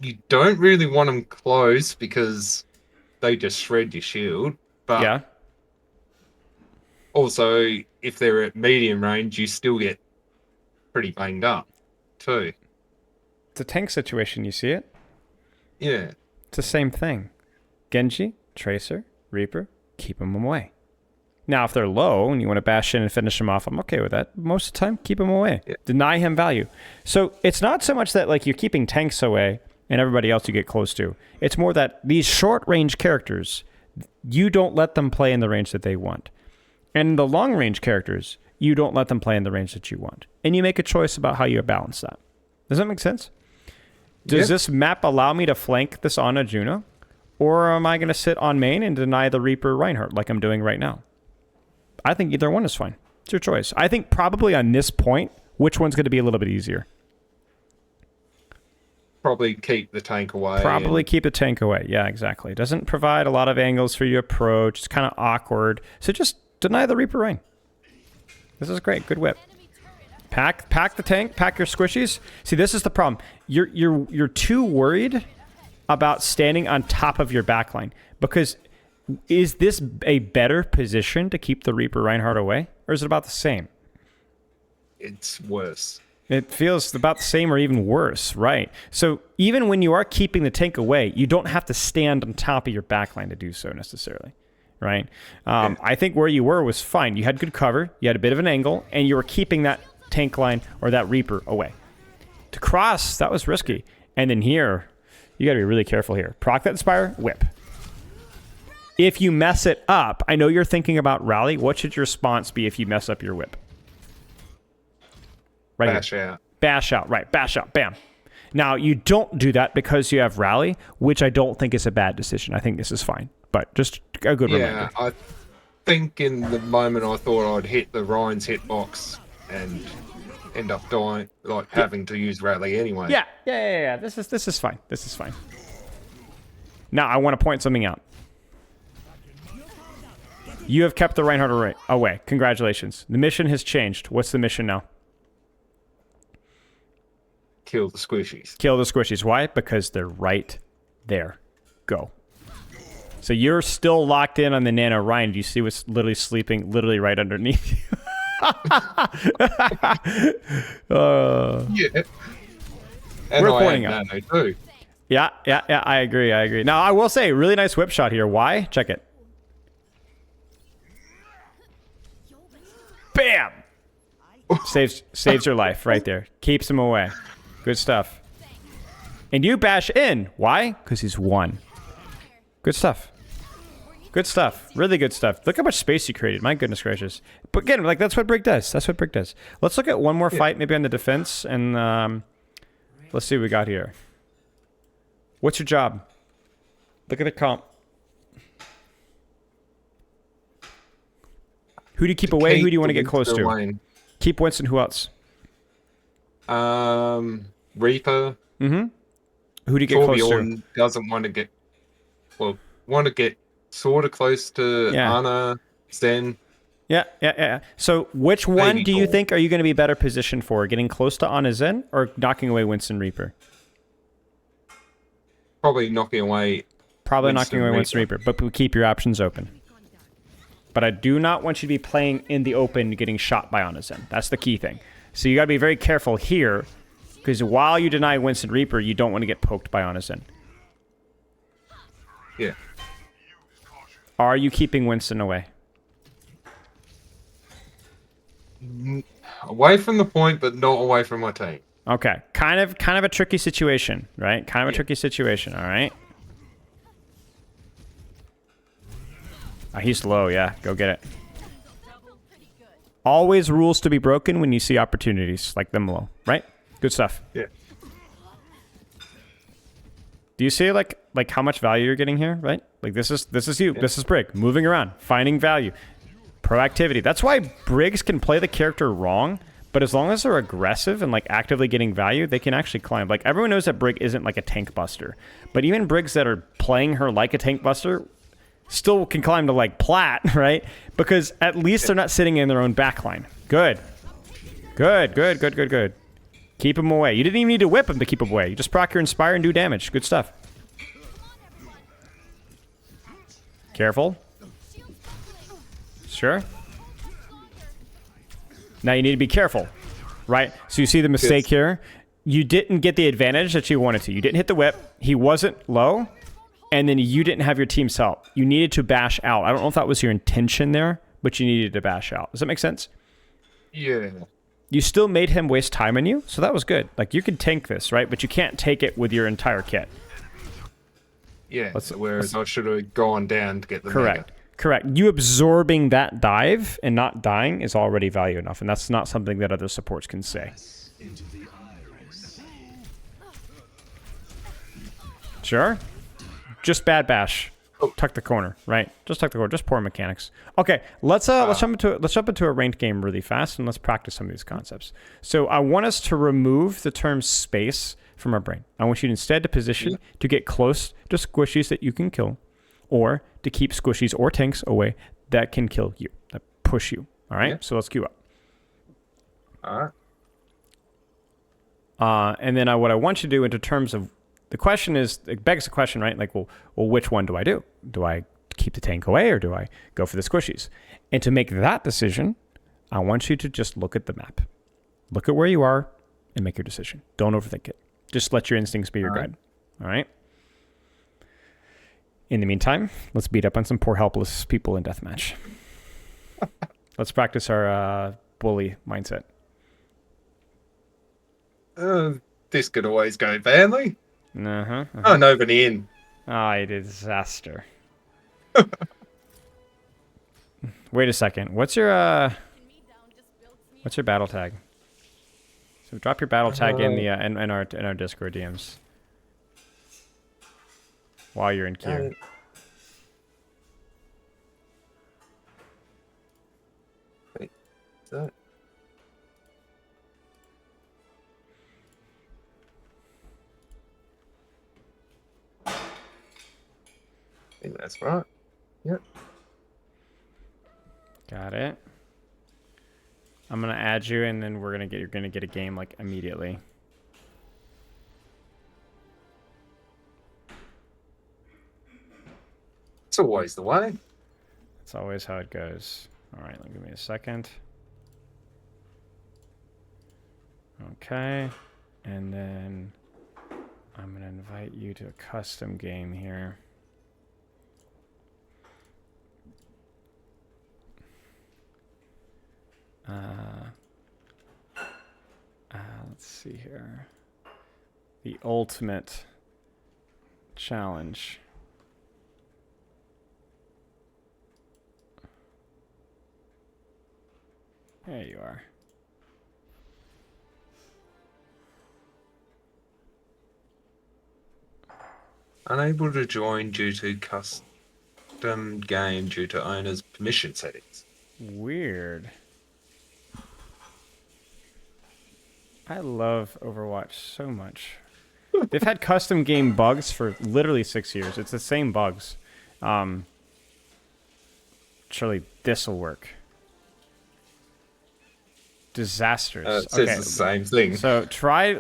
you don't really want them close because they just shred your shield. But Yeah. also, if they're at medium range, you still get pretty banged up too. It's a tank situation, you see it? Yeah. It's the same thing. Genji, Tracer, Reaper, keep them away. Now, if they're low and you want to bash in and finish them off, I'm okay with that. Most of the time, keep them away. Yeah. Deny him value. So it's not so much that like you're keeping tanks away and everybody else you get close to. It's more that these short-range characters, you don't let them play in the range that they want. And the long-range characters, you don't let them play in the range that you want. And you make a choice about how you balance that. Does that make sense? Does this map allow me to flank this Ana Juno? Or am I going to sit on main and deny the Reaper Reinhardt like I'm doing right now? I think either one is fine. It's your choice. I think probably on this point, which one's going to be a little bit easier? Probably keep the tank away. Probably keep the tank away. Yeah, exactly. It doesn't provide a lot of angles for your approach. It's kind of awkward. So just deny the Reaper Reign. This is great. Good whip. Pack the tank. Pack your squishies. See, this is the problem. You're too worried about standing on top of your backline because is this a better position to keep the Reaper Reinhardt away, or is it about the same? It's worse. It feels about the same or even worse, right? So even when you are keeping the tank away, you don't have to stand on top of your backline to do so necessarily, right? I think where you were was fine. You had good cover, you had a bit of an angle, and you were keeping that tank line or that Reaper away. To cross, that was risky. And then here, you got to be really careful here. Proc that Inspire, whip. If you mess it up, I know you're thinking about rally. What should your response be if you mess up your whip? Right Bash here. out. Bash out, right. Bash out, bam. Now, you don't do that because you have rally, which I don't think is a bad decision. I think this is fine, but just a good reminder. I think in the moment I thought I'd hit the Ryan's hitbox and end up dying, like having to use rally anyway. Yeah. This is fine. This is fine. Now, I want to point something out. You have kept the Reinhardt away. Congratulations. The mission has changed. What's the mission now? Kill the squishies. Kill the squishies. Why? Because they're right there. Go. So you're still locked in on the Nano Ryan. Do you see what's literally sleeping literally right underneath you? Yeah. And We're I pointing had out. Nano too. Yeah. I agree. Now, I will say, really nice whip shot here. Why? Check it. Bam! Saves your life right there. Keeps him away. Good stuff. And you bash in. Why? Because he's one. Good stuff. Good stuff. Really good stuff. Look how much space you created. My goodness gracious. But again, like that's what Brig does. That's what Brig does. Let's look at one more fight, maybe on the defense, and let's see what we got here. What's your job? Look at the comp. Who do you keep away? Who do you want to get close to? Lane. Keep Winston. Who else? Reaper. Mm-hmm. Who do you get close to? Torbjorn doesn't want to get sort of close to Ana, Zen. Yeah. So which one Maybe do you Thor. think are you going to be better positioned for? Getting close to Ana Zen or knocking away Winston Reaper? Probably knocking away. Probably Winston knocking away Winston Reaper, but keep your options open. But I do not want you to be playing in the open getting shot by Ana Zen. That's the key thing. So you got to be very careful here, because while you deny Winston Reaper, you don't want to get poked by Onizen. Yeah. Are you keeping Winston away? Away from the point, but not away from my team. Okay, kind of a tricky situation, right? Kind of a tricky situation. All right. He's low. Yeah, go get it. Always rules to be broken when you see opportunities like them low, right? Good stuff. Yeah. Do you see like how much value you're getting here, right? Like this is you. Yeah. This is Brig moving around, finding value, proactivity. That's why Briggs can play the character wrong, but as long as they're aggressive and like actively getting value, they can actually climb. Like everyone knows that Brig isn't like a tank buster, but even Briggs that are playing her like a tank buster still can climb to like plat, right? Because at least they're not sitting in their own backline. Good. Keep him away. You didn't even need to whip him to keep him away. You just proc your Inspire and do damage. Good stuff. Careful. Sure. Now you need to be careful, right? So you see the mistake here. You didn't get the advantage that you wanted to. You didn't hit the whip. He wasn't low. And then you didn't have your team's help. You needed to bash out. I don't know if that was your intention there, but you needed to bash out. Does that make sense? Yeah. You still made him waste time on you, so that was good. Like, you could tank this, right? But you can't take it with your entire kit. Yeah, whereas I should have gone down to get the Correct. Correct. You absorbing that dive and not dying is already value enough, and that's not something that other supports can say. Sure? Just bad bash. Tuck the corner, right? Just tuck the corner. Just poor mechanics. Okay, let's jump into a ranked game really fast, and let's practice some of these concepts. So I want us to remove the term space from our brain. I want you instead to position to get close to squishies that you can kill, or to keep squishies or tanks away that can kill you, that push you. All right. Yeah. So let's queue up. All right. And then what I want you to do into terms of the question is, it begs the question, right? Like, well, which one do I do? Do I keep the tank away or do I go for the squishies? And to make that decision, I want you to just look at the map. Look at where you are and make your decision. Don't overthink it. Just let your instincts be your guide. All right? In the meantime, let's beat up on some poor helpless people in deathmatch. Let's practice our bully mindset. This could always go badly. Oh, nobody in. Oh, a disaster. Wait a second. What's your battle tag? So drop your battle tag in the in our Discord DMs while you're in queue. Wait, is that? I think that's right. Yep. Got it. I'm gonna add you, and then you're gonna get a game like immediately. It's always the way. That's always how it goes. All right, give me a second. Okay, and then I'm gonna invite you to a custom game here. Let's see here. The ultimate challenge. There you are. Unable to join due to custom game due to owner's permission settings. Weird. I love Overwatch so much. They've had custom game bugs for literally 6 years. It's the same bugs. Surely this will work. Disastrous. It says the same thing. So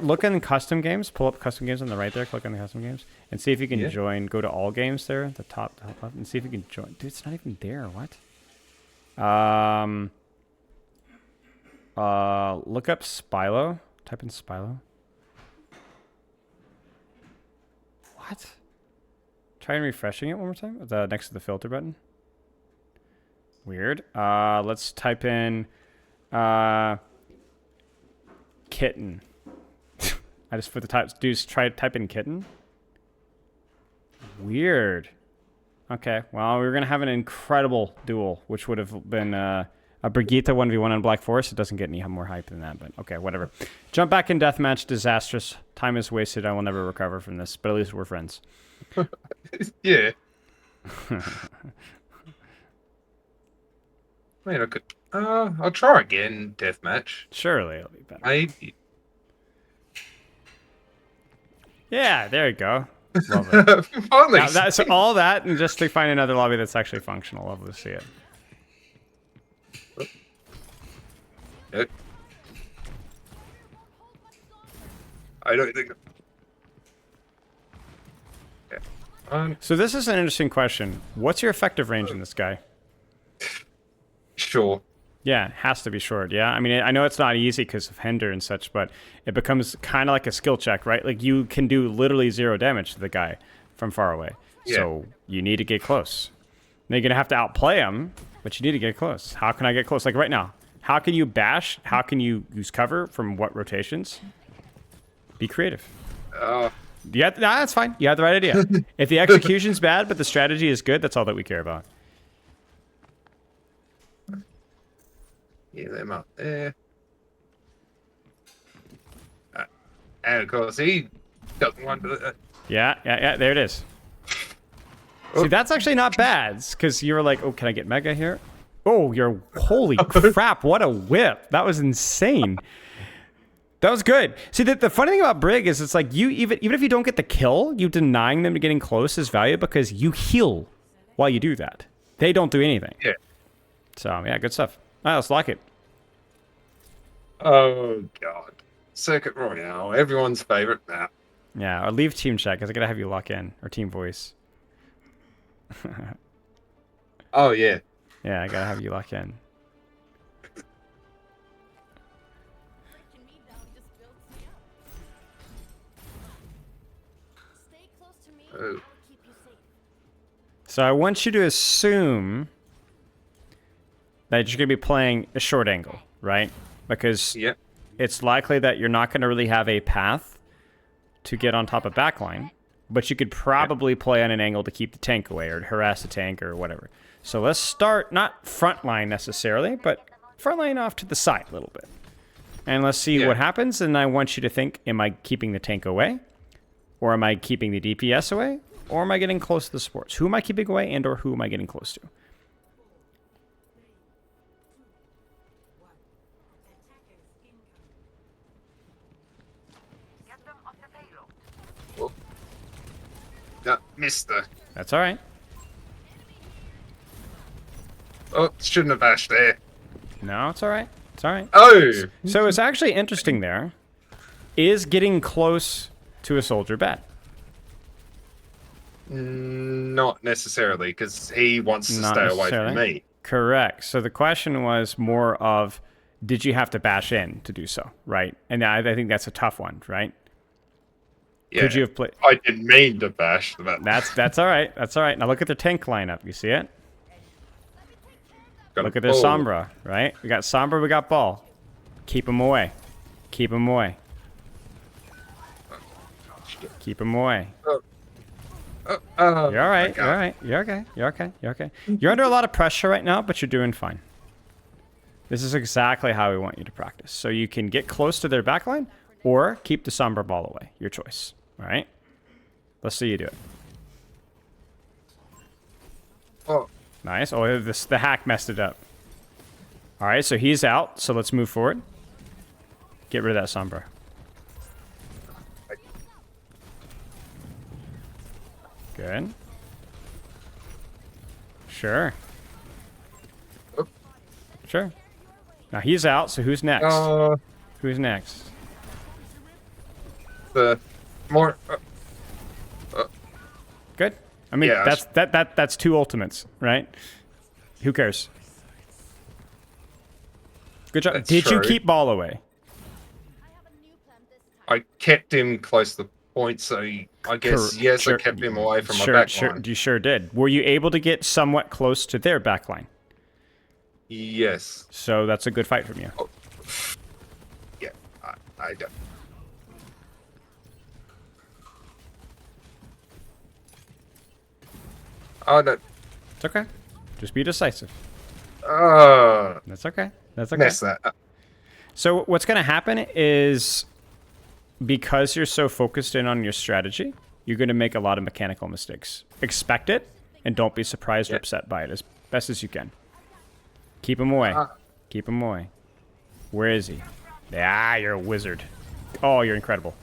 look in custom games. Pull up custom games on the right there. Click on the custom games and see if you can join. Go to all games there, the top left, and see if you can join. Dude, it's not even there. What? Look up Spilo. Type in Spilo. What? Try refreshing it one more time. Next to the filter button. Weird. Let's type in kitten. I just put the types. Try type in kitten. Weird. Okay. Well, we were gonna have an incredible duel, which would have been a Brigitte 1v1 on Black Forest. It doesn't get any more hype than that, but okay, whatever. Jump back in deathmatch. Disastrous. Time is wasted. I will never recover from this. But at least we're friends. Yeah. I mean, I could. I'll try again. Deathmatch. Surely it'll be better. Maybe. Yeah, there you go. Love it. Finally. Now, that's all that, and just to find another lobby that's actually functional. Love to see it. Yep. I don't think. Yeah. So this is an interesting question. What's your effective range in this guy? Sure. Yeah, it has to be short. Yeah, I mean, I know it's not easy because of Hinder and such, but it becomes kind of like a skill check, right? Like you can do literally 0 damage to the guy from far away. Yeah. So you need to get close. Now you're gonna have to outplay him, but you need to get close. How can I get close? Like right now, how can you bash? How can you use cover from what rotations? Be creative. Yeah, that's fine. You have the right idea. If the execution's bad, but the strategy is good, that's all that we care about. Yeah, them up there. And of course, he doesn't want to. Yeah. There it is. See, that's actually not bad, because you were like, "Oh, can I get Mega here?" Oh, you're holy crap! What a whip! That was insane. That was good. See, the funny thing about Brig is it's like you even if you don't get the kill, you denying them to getting close is value because you heal while you do that. They don't do anything. Yeah. So yeah, good stuff. All right, let's lock it. Oh god, Circuit Royale, everyone's favorite map. Yeah, or leave team chat because I gotta have you lock in or team voice. Oh yeah. Yeah, I gotta have you lock in. So I want you to assume that you're going to be playing a short angle, right? Because it's likely that you're not going to really have a path to get on top of backline, but you could probably play on an angle to keep the tank away or harass the tank or whatever. So let's start, not front line necessarily, but front line off to the side a little bit. And let's see what happens. And I want you to think, am I keeping the tank away? Or am I keeping the DPS away? Or am I getting close to the supports? Who am I keeping away and or who am I getting close to? Missed the. That's all right. Oh, shouldn't have bashed there. No, it's all right. It's all right. Oh! So it's actually interesting there. Is getting close to a soldier bad? Not necessarily, because he wants to stay away from me. Correct. So the question was more of, did you have to bash in to do so, right? And I think that's a tough one, right? Yeah. Could you have played? I didn't mean to bash, but that's all right. That's all right. Now look at their tank lineup. You see it? Look at their ball. Sombra, right? We got Sombra, we got Ball. Keep them away. Keep them away. Keep them away. You're all right. You're all right. You're okay. You're okay. You're okay. You're under a lot of pressure right now, but you're doing fine. This is exactly how we want you to practice. So you can get close to their backline or keep the Sombra Ball away. Your choice. All right? Let's see you do it. Oh. Nice. Oh, the hack messed it up. All right, so he's out. So let's move forward. Get rid of that Sombra. Good. Sure. Oh. Sure. Now he's out, so who's next? Who's next? The more. Good. I mean, Yeah, that's two ultimates, right? Who cares? Good job. That's Did you true. keep ball away? I kept him close to the point, so I guess, yes, I kept him away from my back line. You sure did. Were you able to get somewhat close to their back line? Yes. So that's a good fight from you. Oh. Yeah, I don't. Oh, no. It's okay. Just be decisive. That's okay. That's okay. Mess that up. So what's going to happen is, because you're so focused in on your strategy, you're going to make a lot of mechanical mistakes. Expect it, and don't be surprised or upset by it as best as you can. Keep him away. Keep him away. Where is he? Yeah, you're a wizard. Oh, you're incredible.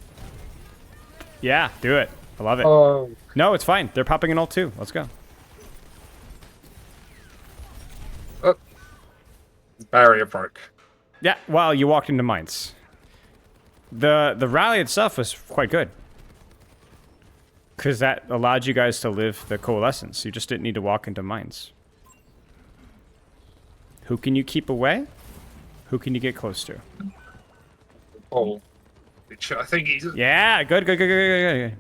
Yeah, do it. I love it. Oh. No, it's fine. They're popping an ult too. Let's go. Oh. Barrier broke. Yeah, well, you walked into mines. The rally itself was quite good, because that allowed you guys to live the coalescence. You just didn't need to walk into mines. Who can you keep away? Who can you get close to? Oh. Which I think he's... Yeah, good, good, good, good, good,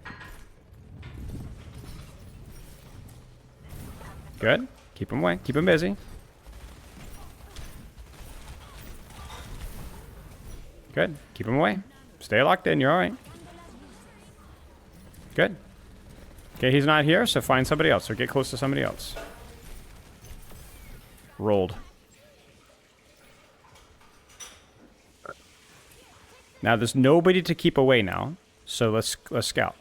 good. Good. Keep him away. Keep him busy. Good. Keep him away. Stay locked in. You're all right. Good. Okay, he's not here, so find somebody else or get close to somebody else. Rolled. Now there's nobody to keep away now, so let's scout.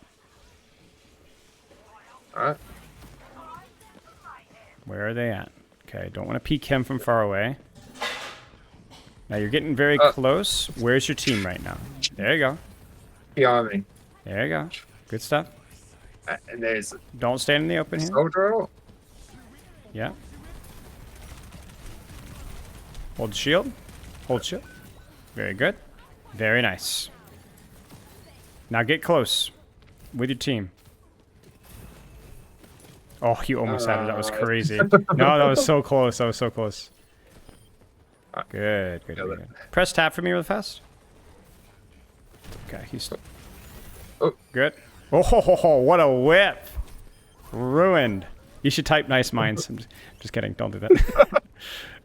Alright. Where are they at? Okay, don't want to peek him from far away. Now you're getting very close. Where's your team right now? There you go. Behind me. There you go. Good stuff. And there's Don't stand in the open here. soldier. Yeah. Hold shield. Hold shield. Very good. Very nice. Now get close with your team. Oh, you almost had it. That was crazy. No, that was so close. That was so close. Good, good, good, good. Press tab for me real fast. Okay, he's... Good. Oh, what a whip. Ruined. You should type nice minds. I'm just kidding. Don't do that.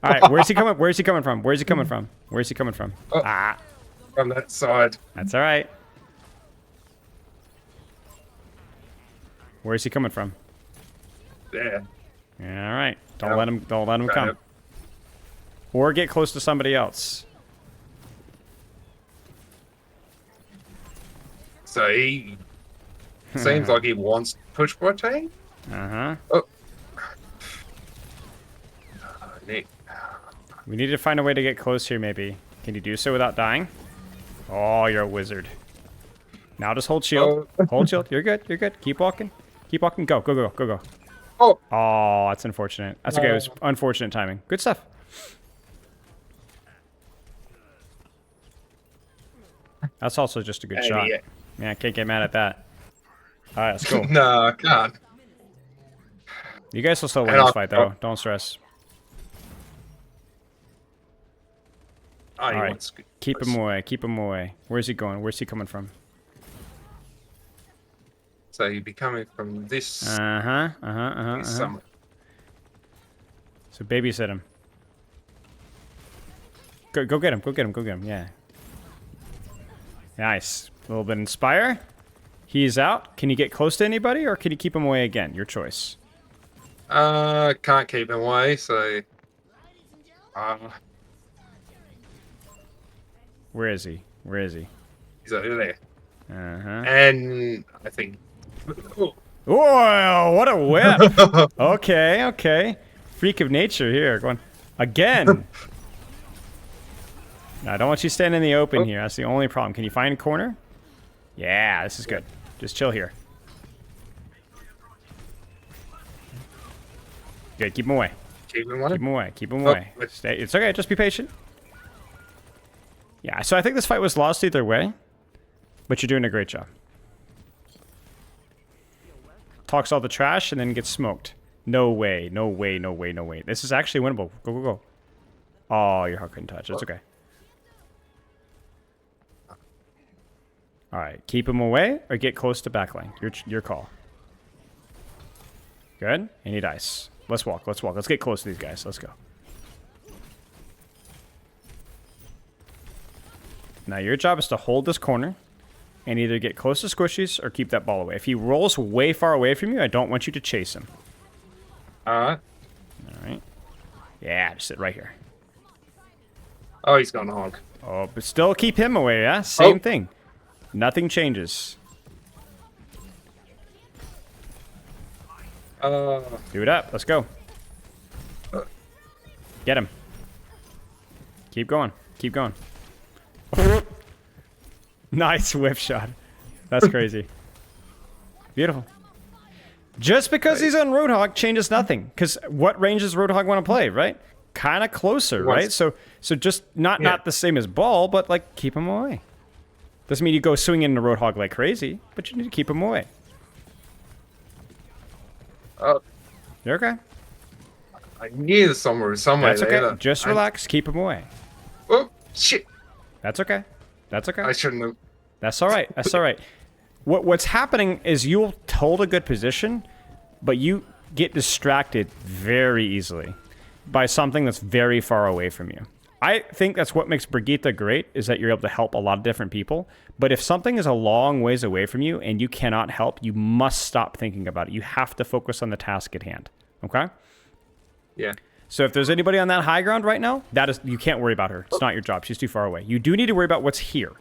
All right, where's he coming? Where's he coming from? Where's he coming from? Where's he coming from? Ah. From that side. That's all right. Where's he coming from? There. All right. Don't let him come. Or get close to somebody else. So he seems like he wants to push protein. Uh-huh. Oh. Nick. We need to find a way to get close here, maybe. Can you do so without dying? Oh, you're a wizard. Now just hold shield. Hold shield. You're good. You're good. Keep walking. Keep walking. Go, go, go, go, go. Oh. Oh, that's unfortunate. That's okay. It was unfortunate timing. Good stuff. That's also just a good shot. Yeah, I can't get mad at that. All right, let's go. No, I can't. You guys will still win this fight, though. Don't stress. All right. Keep him away. Keep him away. Where's he going? Where's he coming from? So you'd be coming from this. Somewhere. So babysit him. Go get him. Go get him. Go get him. Yeah. Nice. A little bit inspire. He's out. Can you get close to anybody, or can you keep him away again? Your choice. Can't keep him away, so. Where is he? Where is he? He's over there. Uh-huh. And I think. Oh, what a whip! Okay, okay. Freak of nature here. Going again. No, I don't want you standing in the open here. That's the only problem. Can you find a corner? Yeah, this is good. Just chill here. Good. Keep him away. Keep him away. Keep him away. Keep him away. Stay. It's okay. Just be patient. Yeah, so I think this fight was lost either way, but you're doing a great job. Talks all the trash and then gets smoked. No way. No way. No way. No way. This is actually winnable. Go, go, go. Oh, your heart couldn't touch. It's okay. All right, keep him away or get close to backline. Your call. Good. And he dies. Let's walk. Let's walk. Let's get close to these guys. Let's go. Now your job is to hold this corner and either get close to squishies or keep that ball away. If he rolls way far away from you, I don't want you to chase him. Alright. Alright. Yeah, just sit right here. Oh, he's gone hog. Oh, but still keep him away, yeah? Same thing. Nothing changes. Do it up. Let's go. Get him. Keep going. Keep going. Nice whip shot. That's crazy. Beautiful. Just because he's on Roadhog changes nothing. Because what range does Roadhog want to play, right? Kind of closer, right? So just not the same as Ball, but like keep him away. Doesn't mean you go swinging into Roadhog like crazy, but you need to keep him away. You're okay. I knew somewhere That's okay. there. Just relax. Keep him away. Oh, shit. That's okay. That's okay. I shouldn't have. That's all right. That's all right. What's happening is you'll hold a good position, but you get distracted very easily by something that's very far away from you. I think that's what makes Brigitte great, is that you're able to help a lot of different people. But if something is a long ways away from you and you cannot help, you must stop thinking about it. You have to focus on the task at hand. Okay? Yeah. So if there's anybody on that high ground right now, you can't worry about her. It's not your job. She's too far away. You do need to worry about what's here.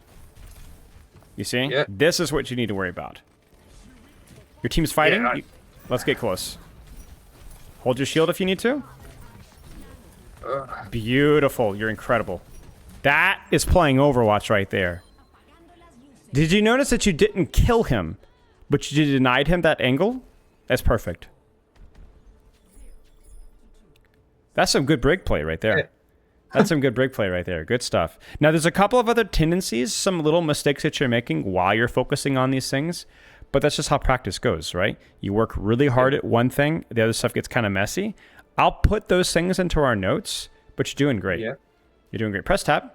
You see? Yeah. This is what you need to worry about. Your team's fighting. Yeah, Let's get close. Hold your shield if you need to. Beautiful. You're incredible. That is playing Overwatch right there. Did you notice that you didn't kill him, but you denied him that angle? That's perfect. That's some good break play right there. That's some good break play right there. Good stuff. Now, there's a couple of other tendencies, some little mistakes that you're making while you're focusing on these things, but that's just how practice goes, right? You work really hard at one thing, the other stuff gets kind of messy. I'll put those things into our notes, but you're doing great. Yeah. You're doing great. Press tab.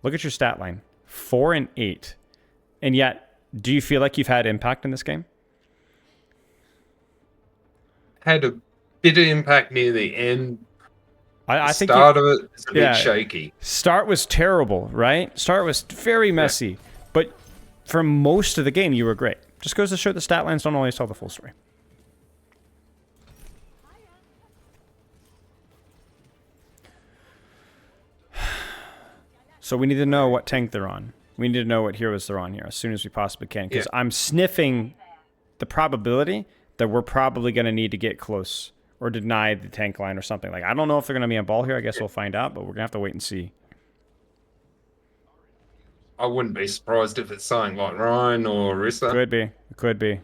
Look at your stat line. 4 and 8. And yet, do you feel like you've had impact in this game? Had a bit of impact near the end. I think start of it is a bit shaky. Start was terrible, right? Start was very messy. But for most of the game, you were great. Just goes to show the stat lines don't always tell the full story. So we need to know what tank they're on. We need to know what heroes they're on here as soon as we possibly can. Because I'm sniffing the probability that we're probably going to need to get close or deny the tank line or something. Like, I don't know if they're going to be on Ball here. I guess we'll find out, but we're going to have to wait and see. I wouldn't be surprised if it's something like Ryan or Rissa. Could be. It could be.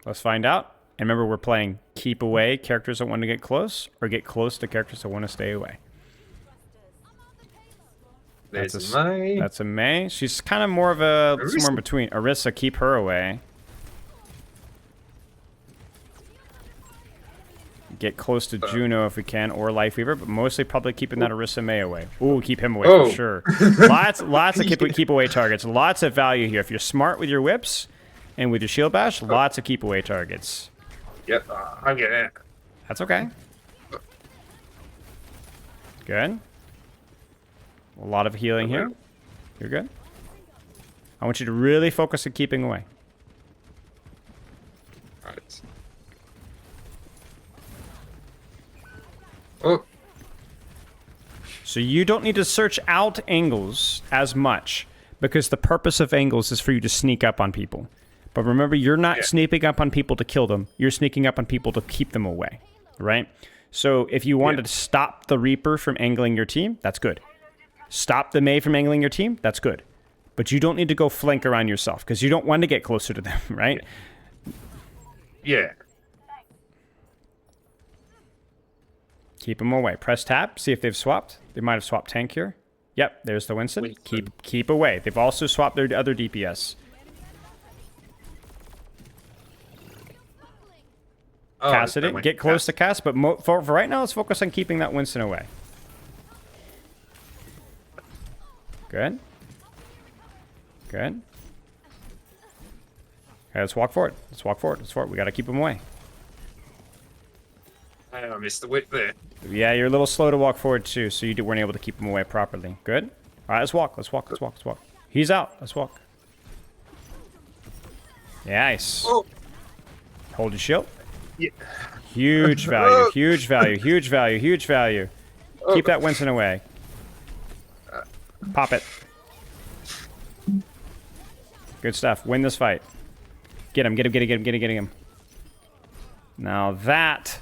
Let's find out. And remember, we're playing keep away characters that want to get close, or get close to characters that want to stay away. There's May. That's a May. She's kind of more of a somewhere in between. Orisa, keep her away. Get close to Juno if we can, or Lifeweaver, but mostly probably keeping that Orisa May away. Ooh, keep him away for sure. Lots of keep away targets. Lots of value here. If you're smart with your whips and with your shield bash, lots of keep away targets. Yep, I get it. That's okay. Good. A lot of healing here. You're good. I want you to really focus on keeping away. Right. Oh. So you don't need to search out angles as much, because the purpose of angles is for you to sneak up on people. But remember, you're not sneaking up on people to kill them. You're sneaking up on people to keep them away, right? So if you wanted to stop the Reaper from angling your team, that's good. Stop the Mei from angling your team, that's good. But you don't need to go flank around yourself, because you don't want to get closer to them, right? Yeah. Keep them away. Press tab, see if they've swapped. They might have swapped tank here. Yep, there's the Winston. Keep away. They've also swapped their other DPS. Cassidy, get close to Cass, but for right now, let's focus on keeping that Winston away. Good. Good. Okay, let's walk forward. Let's walk forward. Let's forward. We got to keep them away. Hey, I missed the whip there. Yeah, you're a little slow to walk forward too, so you weren't able to keep them away properly. Good. All right, let's walk. Let's walk. Let's walk. Let's walk. He's out. Let's walk. Nice. Oh. Hold your shield. Yeah. Huge value. Huge value. Huge value. Huge value. Keep that Winston away. Pop it. Good stuff. Win this fight. Get him. Get him. Get him. Get him. Get him. Get him. Now that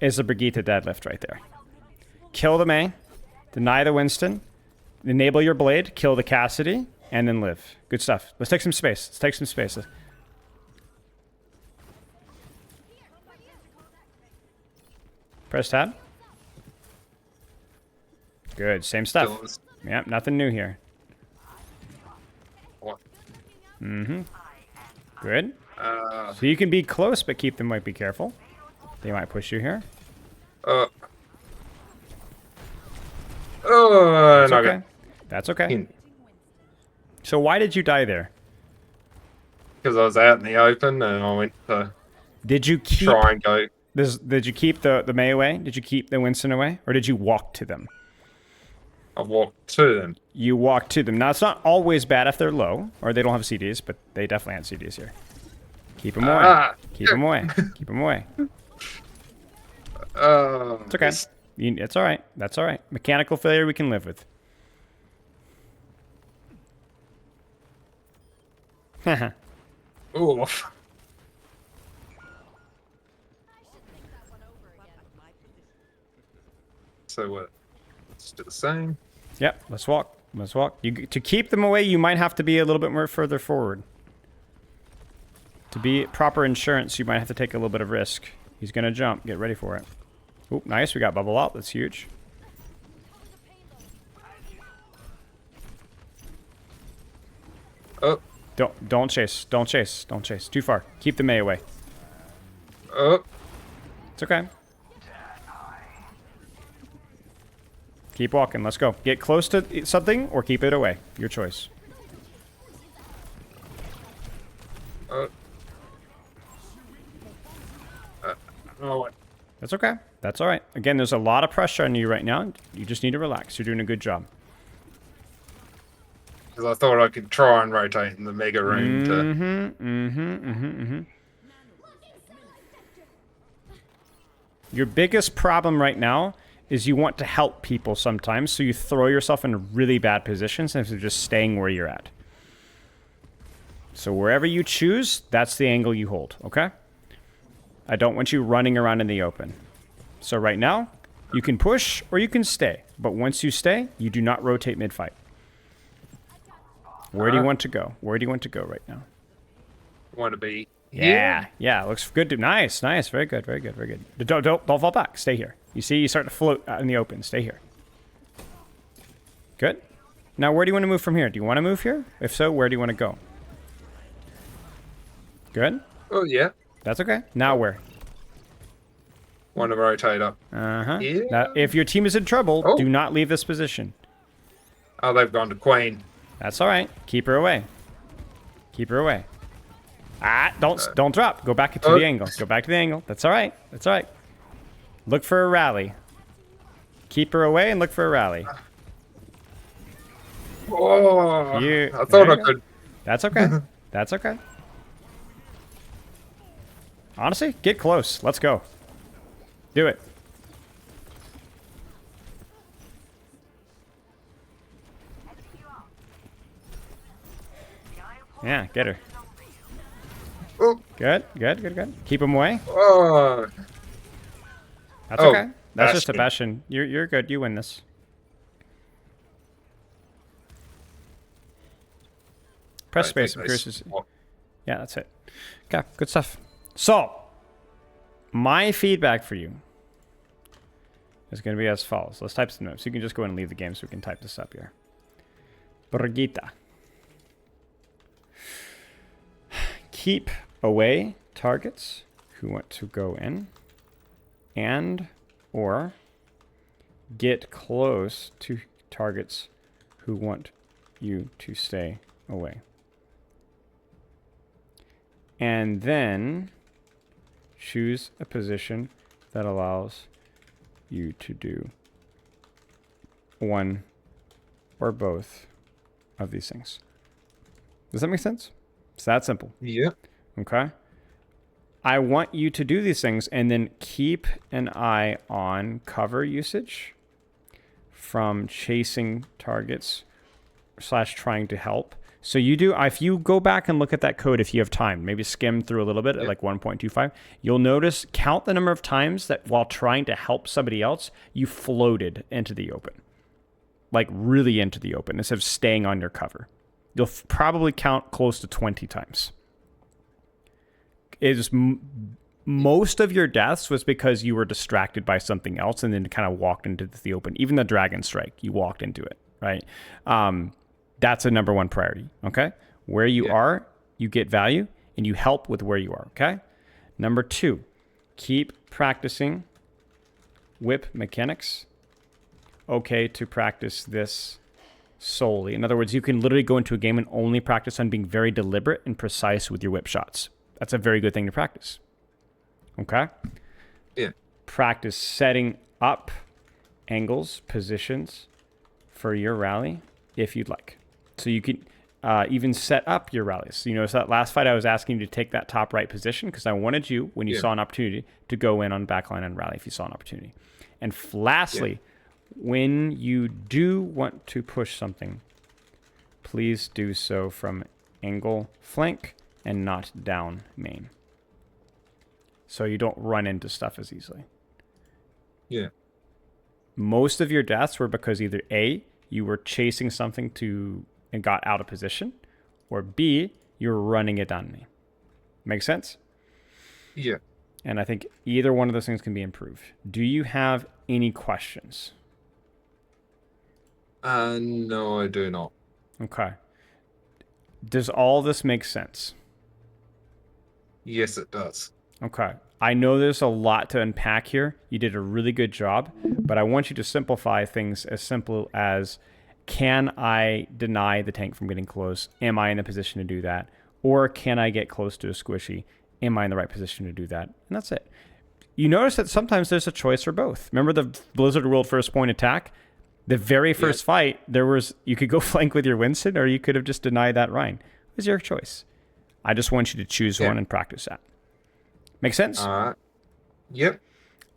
is a Brigitte deadlift right there. Kill the May. Deny the Winston. Enable your blade. Kill the Cassidy. And then live. Good stuff. Let's take some space. Let's take some space. Press tab. Good. Same stuff. Yep, nothing new here. What? Mm-hmm. Good. Uh, So you can be close, but keep them. Might be careful. They might push you here. oh, That's no, okay. That's okay. So why did you die there? Because I was out in the open and I went to Did you keep try and go. did you keep the May away? Did you keep the Winston away? Or did you walk to them? I walked to them. You walk to them. Now, it's not always bad if they're low, or they don't have CDs, but they definitely have CDs here. Keep them away. Keep them away. Keep them away. It's okay. It's all right. That's all right. Mechanical failure we can live with. Haha. Oh, so what? Let's do the same. Yep, let's walk. Let's walk. To keep them away, you might have to be a little bit more further forward. To be proper insurance, you might have to take a little bit of risk. He's going to jump. Get ready for it. Oop, nice. We got bubble out. That's huge. Oh, Don't chase. Don't chase. Don't chase. Too far. Keep the May away. oh. It's okay. Keep walking. Let's go. Get close to something or keep it away. Your choice. Oh, That's okay. That's all right. Again, there's a lot of pressure on you right now. You just need to relax. You're doing a good job. because I thought I could try and rotate in the mega room to. Your biggest problem right now is you want to help people sometimes, so you throw yourself in really bad positions instead of just staying where you're at. So wherever you choose, that's the angle you hold, okay? I don't want you running around in the open. So right now, you can push or you can stay. But once you stay, you do not rotate mid-fight. Where do you want to go? Where do you want to go right now? Want to be. Yeah, looks good. Nice, very good, very good, very good. Don't fall back. Stay here. You see, you start to float out in the open. Stay here. Good. Now, where do you want to move from here? Do you want to move here? If so, where do you want to go? Good. Oh yeah. That's okay. Now where? Want to rotate up. Uh-huh. Yeah. Now, if your team is in trouble, Oh. do not leave this position. Oh, they've gone to Queen. That's all right. Keep her away. Keep her away. Don't drop. Go back to the angle. Go back to the angle. That's all right. That's all right. Look for a rally. Keep her away and look for a rally. Oh, You- I thought there I you go. could. That's okay. That's okay. Honestly, get close. Let's go. Do it. Yeah, get her. Oh, Good, good, good, good. Keep him away. oh. That's Oh, okay. That's just a Bastion. Bastion. You're good. You win this. Press I think space. they I'm curious to see. swap. Yeah, that's it. Okay, good stuff. So, my feedback for you is going to be as follows. Let's type some notes. You can just go and leave the game so we can type this up here. Brigitte. Keep away targets who want to go in and or get close to targets who want you to stay away. And then choose a position that allows you to do one or both of these things. Does that make sense? It's that simple. Yeah. Okay. I want you to do these things and then keep an eye on cover usage from chasing targets / trying to help. So you do, if you go back and look at that code, if you have time, maybe skim through a little bit at like 1.25, you'll notice, count the number of times that while trying to help somebody else, you floated into the open. Like really into the open instead of staying on your cover. You'll probably count close to 20 times. Most of your deaths was because you were distracted by something else and then kind of walked into the open. Even the dragon strike, you walked into it, right? That's a number one priority, okay? Where you are, you get value, and you help with where you are, okay? Number 2, keep practicing whip mechanics. Okay to practice this solely. In other words, you can literally go into a game and only practice on being very deliberate and precise with your whip shots. That's a very good thing to practice, okay? Yeah. Practice setting up angles, positions for your rally if you'd like. So you can even set up your rallies. So, you notice that last fight I was asking you to take that top right position because I wanted you, when you saw an opportunity, to go in on backline and rally if you saw an opportunity. And lastly, when you do want to push something, please do so from angle flank and not down main. So you don't run into stuff as easily. Yeah. Most of your deaths were because either A, you were chasing something and got out of position, or B, you were running it down me. Make sense? Yeah. And I think either one of those things can be improved. Do you have any questions? No, I do not. Okay. Does all this make sense? Yes, it does. Okay. I know there's a lot to unpack here. You did a really good job, but I want you to simplify things as simple as, can I deny the tank from getting close? Am I in the position to do that? Or can I get close to a squishy? Am I in the right position to do that? And that's it. You notice that sometimes there's a choice for both. Remember the Blizzard World first point attack? The very first fight, you could go flank with your Winston, or you could have just denied that Rhine. It was your choice. I just want you to choose one and practice that. Make sense? Yep.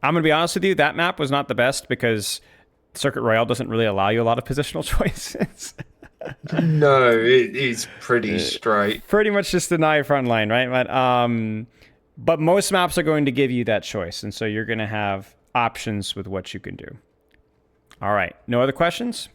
I'm going to be honest with you. That map was not the best because Circuit Royale doesn't really allow you a lot of positional choices. No, it is pretty straight. Pretty much just deny front line, right? But most maps are going to give you that choice, and so you're going to have options with what you can do. All right. No other questions?